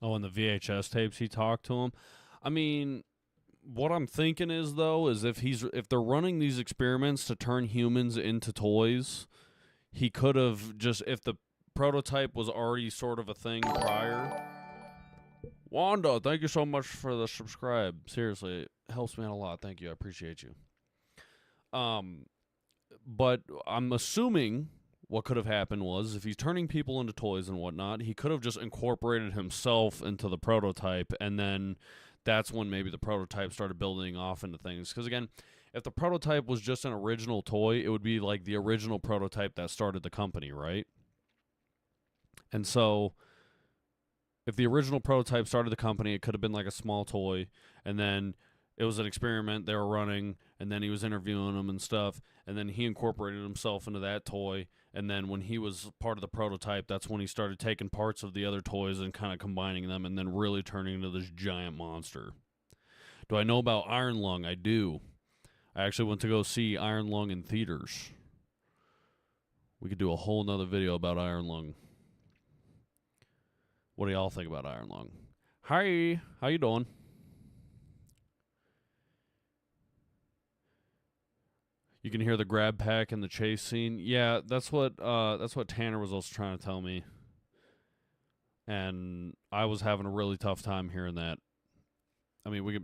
A: Oh, and the VHS tapes he talked to him. I mean, what I'm thinking is though is if they're running these experiments to turn humans into toys, he could have just, if the prototype was already sort of a thing prior. Wanda, thank you so much for the subscribe. Seriously, it helps me out a lot. Thank you. I appreciate you. But I'm assuming what could have happened was if he's turning people into toys and whatnot, he could have just incorporated himself into the prototype, and then that's when maybe the prototype started building off into things. Because again, if the prototype was just an original toy, it would be like the original prototype that started the company, right? And so if the original prototype started the company, it could have been like a small toy, and then it was an experiment they were running, and then he was interviewing them and stuff, and then he incorporated himself into that toy, and then when he was part of the prototype, that's when he started taking parts of the other toys and kind of combining them, and then really turning into this giant monster. Do I know about Iron Lung? I do. I actually went to go see Iron Lung in theaters. We could do a whole nother video about Iron Lung. What do y'all think about Iron Lung? Hi, how you doing? You can hear the grab pack in the chase scene. Yeah, that's what Tanner was also trying to tell me. And I was having a really tough time hearing that. I mean, we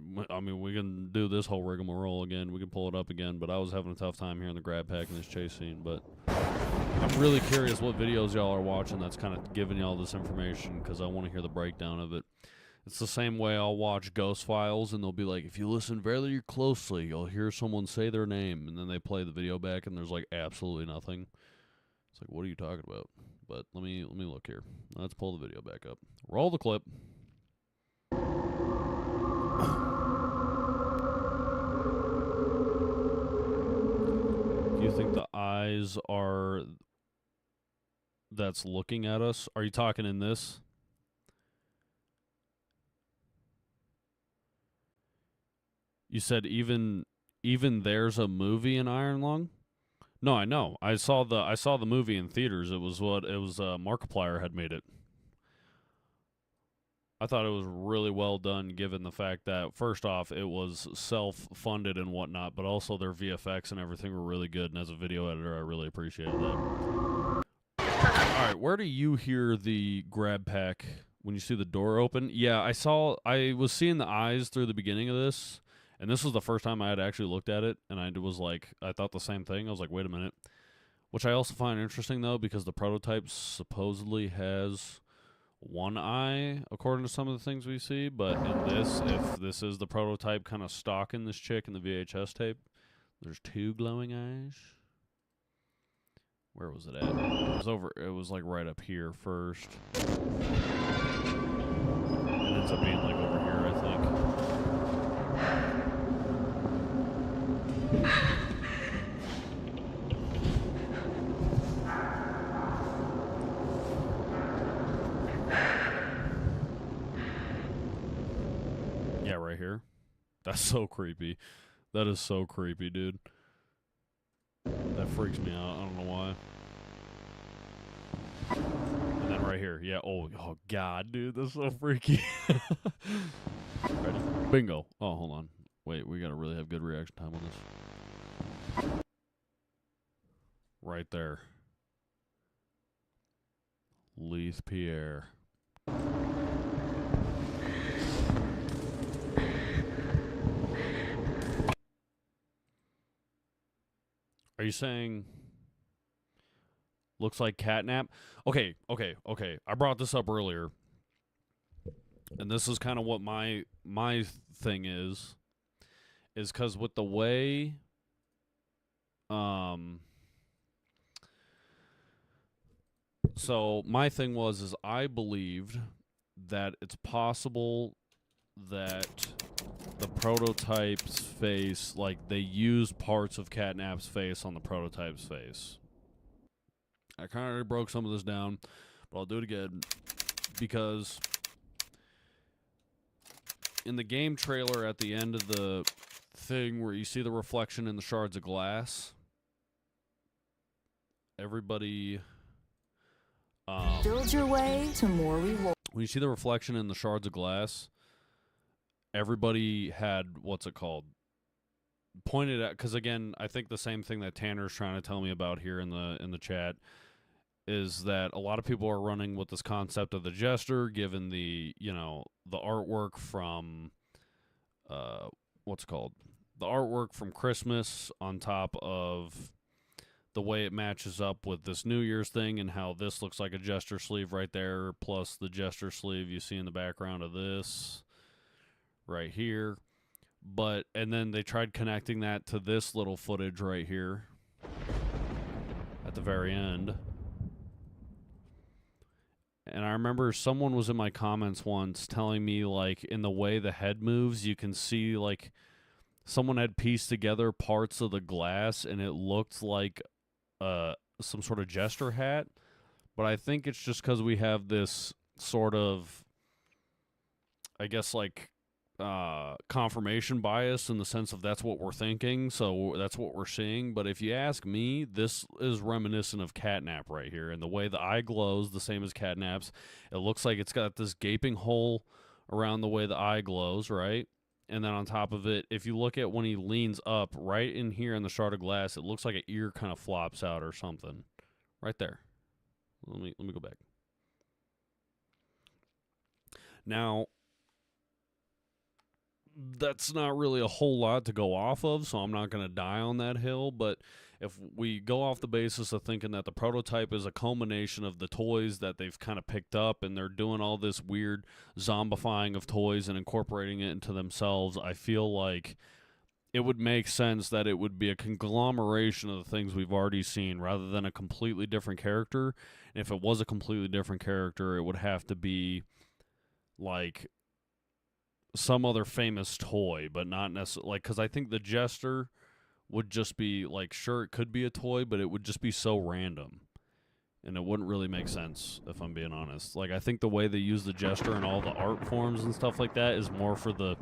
A: can do this whole rigmarole again. We can pull it up again, but I was having a tough time hearing the grab pack in this chase scene. But I'm really curious what videos y'all are watching that's kind of giving y'all this information, because I want to hear the breakdown of it. It's the same way I'll watch Ghost Files, and they'll be like, if you listen very closely, you'll hear someone say their name, and then they play the video back, and there's like absolutely nothing. It's like, what are you talking about? But let me look here. Let's pull the video back up. Roll the clip. Do you think the eyes are that's looking at us? Are you talking in this? You said even there's a movie in Iron Lung? No, I know. I saw the movie in theaters. It was Markiplier had made it. I thought it was really well done, given the fact that, first off, it was self-funded and whatnot, but also their VFX and everything were really good, and as a video editor, I really appreciated that. Alright, where do you hear the grab pack when you see the door open? Yeah, I was seeing the eyes through the beginning of this, and this was the first time I had actually looked at it, and I thought the same thing. I was like, wait a minute. Which I also find interesting, though, because the prototype supposedly has one eye, according to some of the things we see, but in this, if this is the prototype kind of stalking this chick in the VHS tape, there's two glowing eyes. Where was it at? It was like right up here first. It ends up being like over here, I think. Yeah, right here. That's so creepy. That is so creepy, dude. That freaks me out. I don't know why. And then right here. Yeah. Oh God, dude. That's so freaky. Ready? Bingo. Oh, hold on. Wait, we got to really have good reaction time on this. Right there. Leith Pierre. Are you saying looks like catnap? Okay. I brought this up earlier. And this is kind of what my thing is cuz with the way so my thing is I believed that it's possible that the prototype's face, like, they used parts of Catnap's face on the prototype's face. I kind of already broke some of this down, but I'll do it again because in the game trailer at the end of the thing where you see the reflection in the shards of glass, everybody
M: build your way to more reward.
A: When you see the reflection in the shards of glass, everybody had, what's it called, pointed at, because again, I think the same thing that Tanner's trying to tell me about here in the chat is that a lot of people are running with this concept of the Jester, given the, you know, the artwork from what's it called, the artwork from Christmas, on top of the way it matches up with this New Year's thing, and how this looks like a Jester sleeve right there, plus the Jester sleeve you see in the background of this right here. But, and then they tried connecting that to this little footage right here at the very end. And I remember someone was in my comments once telling me, like, in the way the head moves, you can see, like, someone had pieced together parts of the glass, and it looked like some sort of Jester hat. But I think it's just because we have this sort of, I guess, like, confirmation bias in the sense of that's what we're thinking, so that's what we're seeing. But if you ask me, this is reminiscent of Catnap right here, and the way the eye glows the same as Catnap's. It looks like it's got this gaping hole around the way the eye glows, right? And then on top of it, if you look at when he leans up right in here in the shard of glass, it looks like an ear kind of flops out or something right there. Let me go back. Now, that's not really a whole lot to go off of, so I'm not going to die on that hill. But if we go off the basis of thinking that the prototype is a culmination of the toys that they've kind of picked up, and they're doing all this weird zombifying of toys and incorporating it into themselves, I feel like it would make sense that it would be a conglomeration of the things we've already seen rather than a completely different character. And if it was a completely different character, it would have to be like some other famous toy, but not necessarily, like, because I think the Jester would just be like, sure, it could be a toy, but it would just be so random, and it wouldn't really make sense, if I'm being honest. Like, I think the way they use the Jester and all the art forms and stuff like that is more for the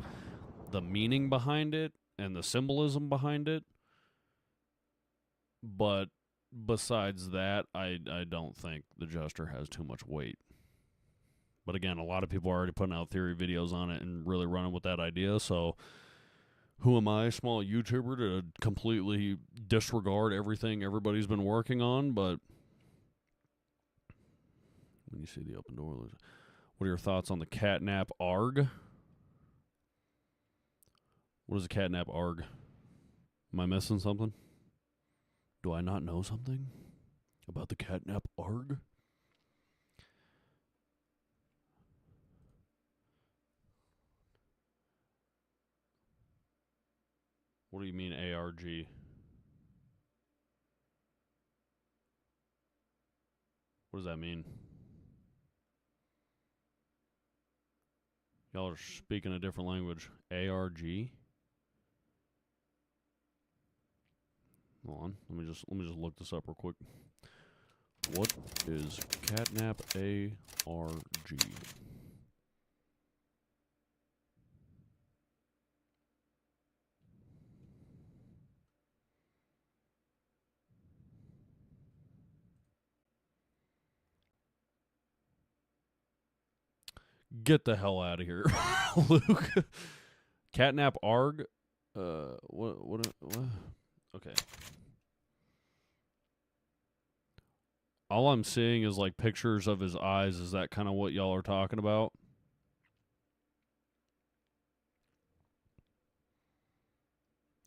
A: meaning behind it and the symbolism behind it. But besides that, I don't think the Jester has too much weight. But again, a lot of people are already putting out theory videos on it and really running with that idea, so who am I, small YouTuber, to completely disregard everything everybody's been working on? But when you see the open door, what are your thoughts on the Catnap ARG? What is a Catnap ARG? Am I missing something? Do I not know something about the Catnap ARG? What do you mean ARG? What does that mean? Y'all are speaking a different language. ARG? Hold on. Let me just look this up real quick. What is Catnap ARG? Get the hell out of here, Luke. Catnap Arg? What? Okay. All I'm seeing is like pictures of his eyes. Is that kind of what y'all are talking about?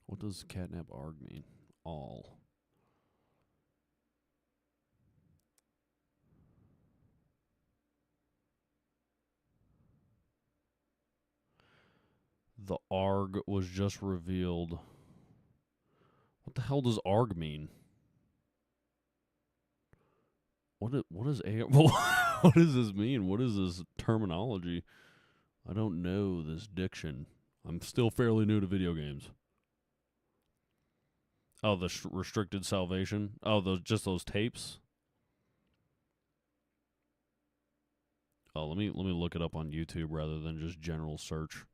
A: What does Catnap Arg mean? All. The ARG was just revealed. What the hell does ARG mean? What is what does this mean? What is this terminology? I don't know this diction. I'm still fairly new to video games. Oh, the restricted salvation. Oh, those tapes. Oh, let me look it up on YouTube rather than just general search.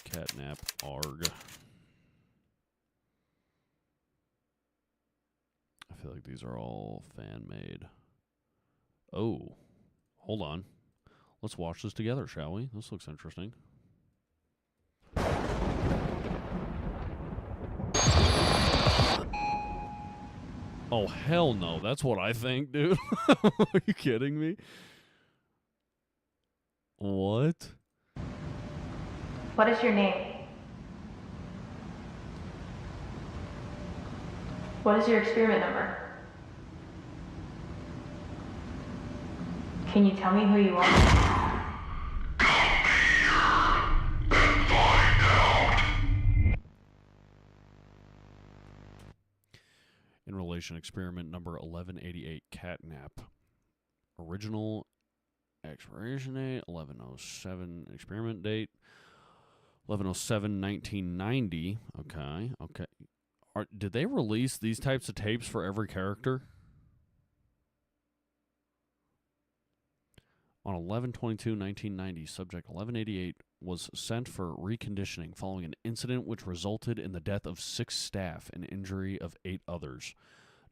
A: Catnap ARG. I feel like these are all fan made. Oh, hold on. Let's watch this together, shall we? This looks interesting. Oh, hell no. That's what I think, dude. Are you kidding me? What?
N: What is your name? What is your experiment number? Can you tell me who you are?
A: In relation, experiment number 1188, Catnap. Original expiration date, 1107. Experiment date, 11/07/1990. Okay. Did they release these types of tapes for every character? On 11/22/1990, subject 1188 was sent for reconditioning following an incident which resulted in the death of 6 staff and injury of 8 others.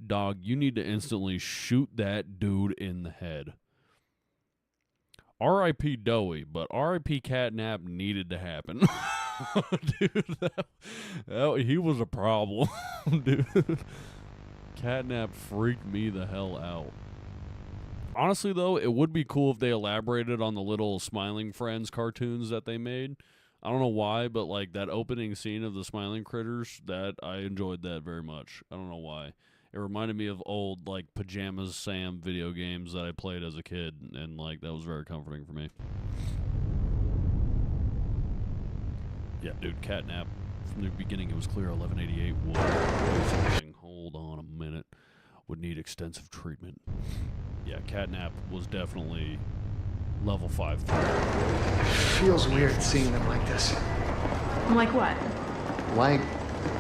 A: Dog, you need to instantly shoot that dude in the head. R.I.P. Doughy, but R.I.P. Catnap needed to happen. Dude, he was a problem. Dude, Catnap freaked me the hell out. Honestly, though, it would be cool if they elaborated on the little Smiling Friends cartoons that they made. I don't know why, but like that opening scene of the Smiling Critters, that I enjoyed that very much. I don't know why. It reminded me of old like Pajamas Sam video games that I played as a kid, and like that was very comforting for me. Yeah, dude, Catnap. From the beginning, it was clear 1188 was. Hold on a minute. Would need extensive treatment. Yeah, Catnap was definitely level 5.
O: Feels weird seeing them like this.
N: Like what?
O: Like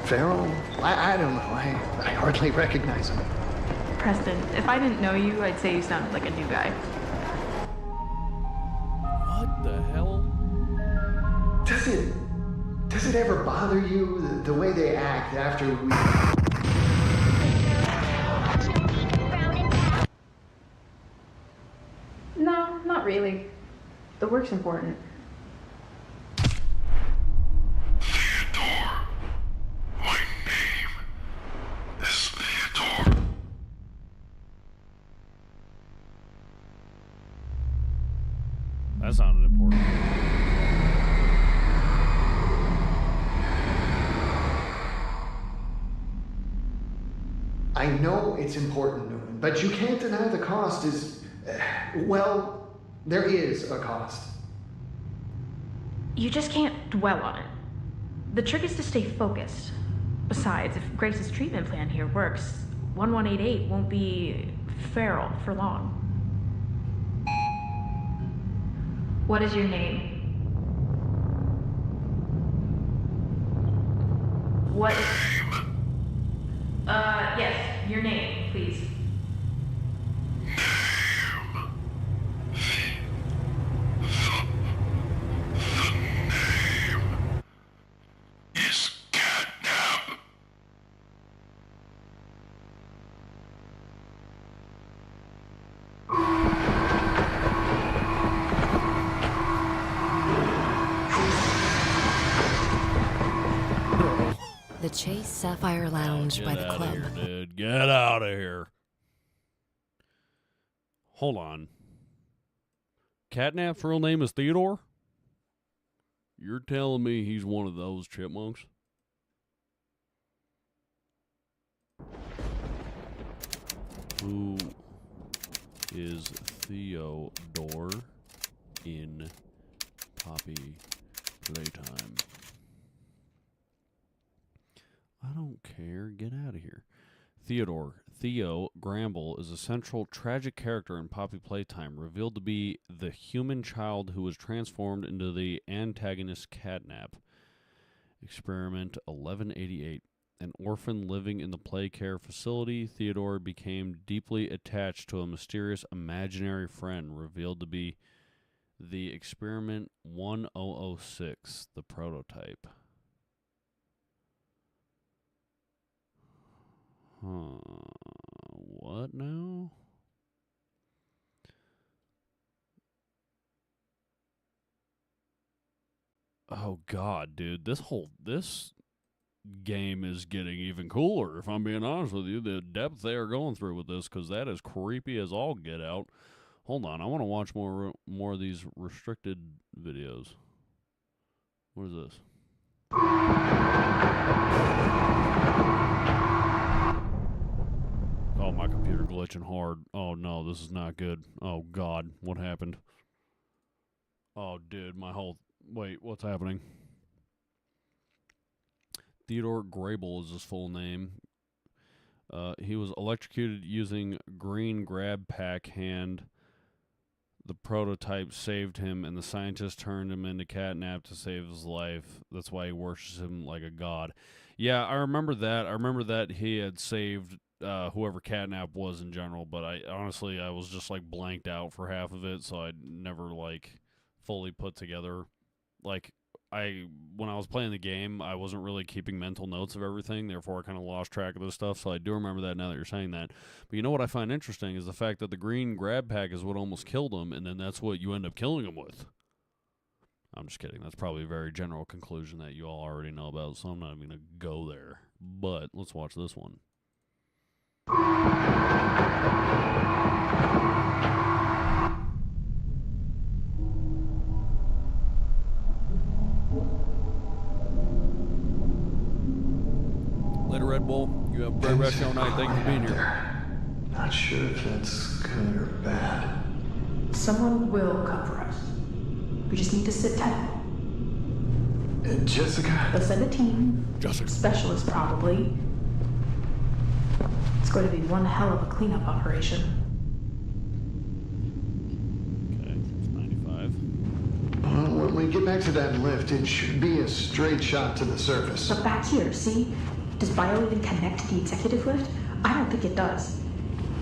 O: feral? I don't know. I hardly recognize them.
N: Preston, if I didn't know you, I'd say you sounded like a new guy.
A: What the hell?
O: Does it ever bother you the way they act after we...
N: No, not really. The work's important.
A: That sounded important.
O: I know it's important, Newman, but you can't deny the cost is... well, there is a cost.
N: You just can't dwell on it. The trick is to stay focused. Besides, if Grace's treatment plan here works, 1188 won't be feral for long. What is your name? What is... yes, your name, please.
M: Chase Sapphire Lounge by the
A: Get out
M: club.
A: of here, dude. Get out of here. Hold on. Catnap's real name is Theodore? You're telling me he's one of those chipmunks? Who is Theodore in Poppy Playtime? I don't care. Get out of here. Theo Gramble is a central tragic character in Poppy Playtime, revealed to be the human child who was transformed into the antagonist Catnap. Experiment 1188. An orphan living in the play care facility, Theodore became deeply attached to a mysterious imaginary friend, revealed to be the Experiment 1006, the prototype. What now? Oh God, dude, this game is getting even cooler. If I'm being honest with you, the depth they are going through with this, because that is creepy as all get out. Hold on, I want to watch more of these restricted videos. What is this? Oh, my computer glitching hard. Oh, no, this is not good. Oh, God, what happened? Oh, dude, Wait, what's happening? Theodore Grable is his full name. He was electrocuted using green grab pack hand. The prototype saved him, and the scientist turned him into Catnap to save his life. That's why he worships him like a god. Yeah, I remember that. I remember that he had saved whoever Catnap was in general, but I was just like blanked out for half of it, so I never like fully put together. Like when I was playing the game, I wasn't really keeping mental notes of everything, therefore I kind of lost track of this stuff, so I do remember that now that you're saying that. But you know what I find interesting is the fact that the green grab pack is what almost killed him, and then that's what you end up killing him with. I'm just kidding. That's probably a very general conclusion that you all already know about, so I'm not even going to go there. But let's watch this one. Later, Red Bull. You have a great rest of your night. Thank you for being here.
O: Not sure if that's good or bad.
N: Someone will come for us. We just need to sit tight.
O: Jessica?
N: They'll send a team.
A: Jessica.
N: Specialists, probably. It's going to be one hell of a cleanup operation.
A: Okay, it's 95.
O: Well, when we get back to that lift, it should be a straight shot to the surface.
N: But back here, see? Does Bio even connect to the executive lift? I don't think it does.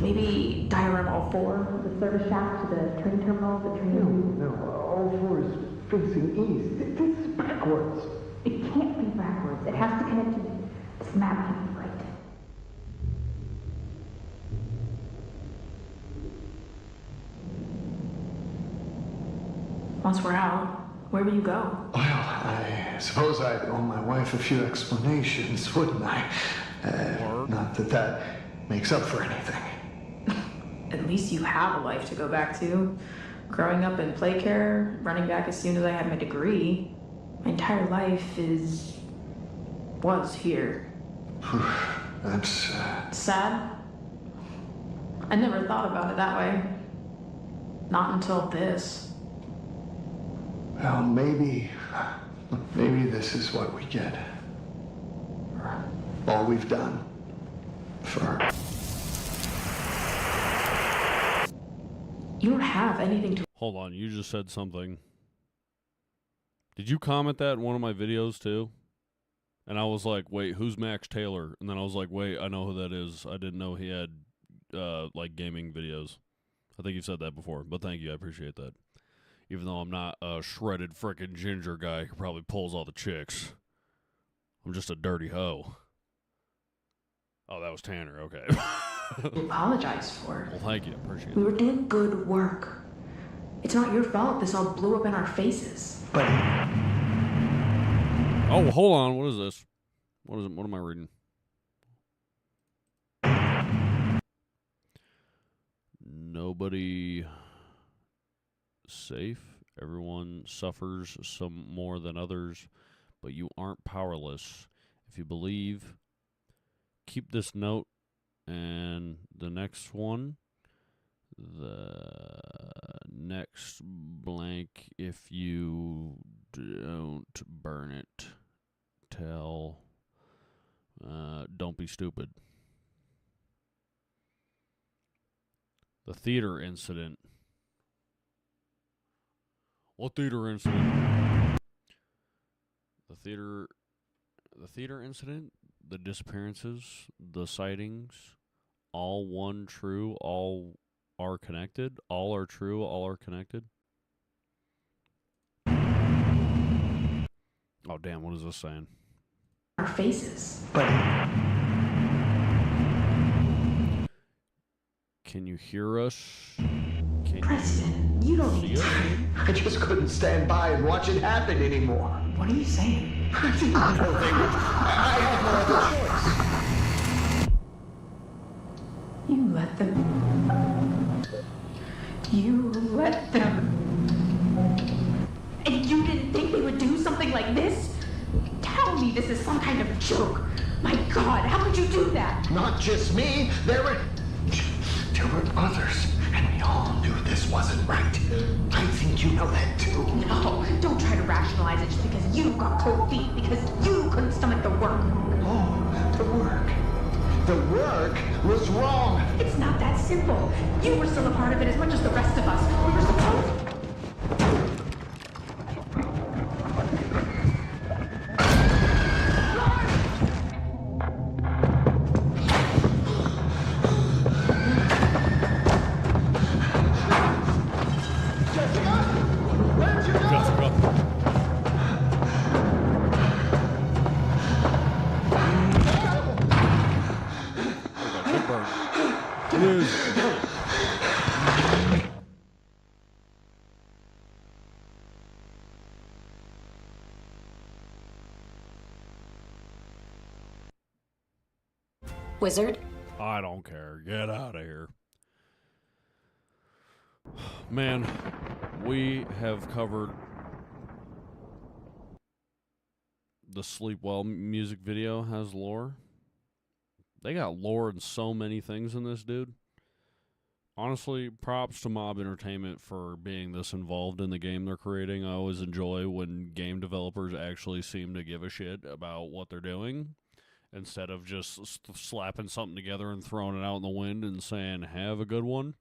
N: Maybe diorama 04, the service shaft to the train terminal, the train...
O: No, all 4 is facing east. This is backwards.
N: It can't be backwards. It has to connect to... This map can't be right. Once we're out, where will you go?
O: Well, I suppose I'd owe my wife a few explanations, wouldn't I? Not that that makes up for anything.
N: At least you have a life to go back to. Growing up in play care, running back as soon as I had my degree. My entire life was here.
O: That's,
N: Sad? I never thought about it that way. Not until this.
O: Well, maybe this is what we get. All we've done for...
N: You don't have anything to...
A: Hold on, you just said something. Did you comment that in one of my videos too? And I was like, wait, who's Max Taylor? And then I was like, wait, I know who that is. I didn't know he had, like, gaming videos. I think you've said that before, but thank you, I appreciate that. Even though I'm not a shredded frickin' ginger guy who probably pulls all the chicks. I'm just a dirty hoe. Oh, that was Tanner, okay.
N: apologize for.
A: Well, thank you, I appreciate it.
N: We were doing good work. It's not your fault this all blew up in our faces.
O: But...
A: Oh, hold on, what is this? What is it? What am I reading? Nobody safe. Everyone suffers some more than others, but you aren't powerless. If you believe, keep this note and the next one. The next blank, if you don't burn it, don't be stupid. The theater incident. What theater incident? The theater incident, the disappearances, the sightings, all one true, all are connected, all are true, all are connected. Oh damn, what is this saying?
N: Our faces.
O: But
A: can you hear us? Can
N: Preston, you don't need to.
O: I just couldn't stand by and watch it happen anymore.
N: What are you saying?
O: I didn't know they would. I had no other choice.
N: You let them. You let them. And you didn't think they would do something like this? Tell me this is some kind of joke. My God, how could you do that?
O: Not just me. There were others, and we all knew this wasn't right. I think you know that too.
N: No, don't try to rationalize it just because you got cold feet, because you couldn't stomach the work.
O: Oh, the work. The work was wrong.
N: It's not that simple. You were still a part of it as much as the rest of us. We were supposed.
M: Wizard?
A: I don't care. Get out of here. Man, we have covered the Sleep Well music video has lore. They got lore in so many things in this, dude. Honestly, props to Mob Entertainment for being this involved in the game they're creating. I always enjoy when game developers actually seem to give a shit about what they're doing, instead of just slapping something together and throwing it out in the wind and saying, have a good one.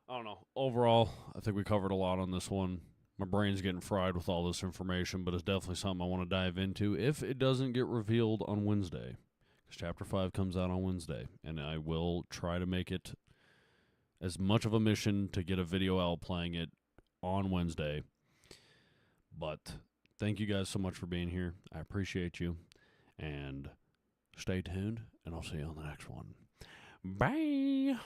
A: I don't know. Overall, I think we covered a lot on this one. My brain's getting fried with all this information, but it's definitely something I want to dive into if it doesn't get revealed on Wednesday. Because Chapter 5 comes out on Wednesday, and I will try to make it as much of a mission to get a video out playing it on Wednesday. But thank you guys so much for being here. I appreciate you. And stay tuned, and I'll see you on the next one. Bye!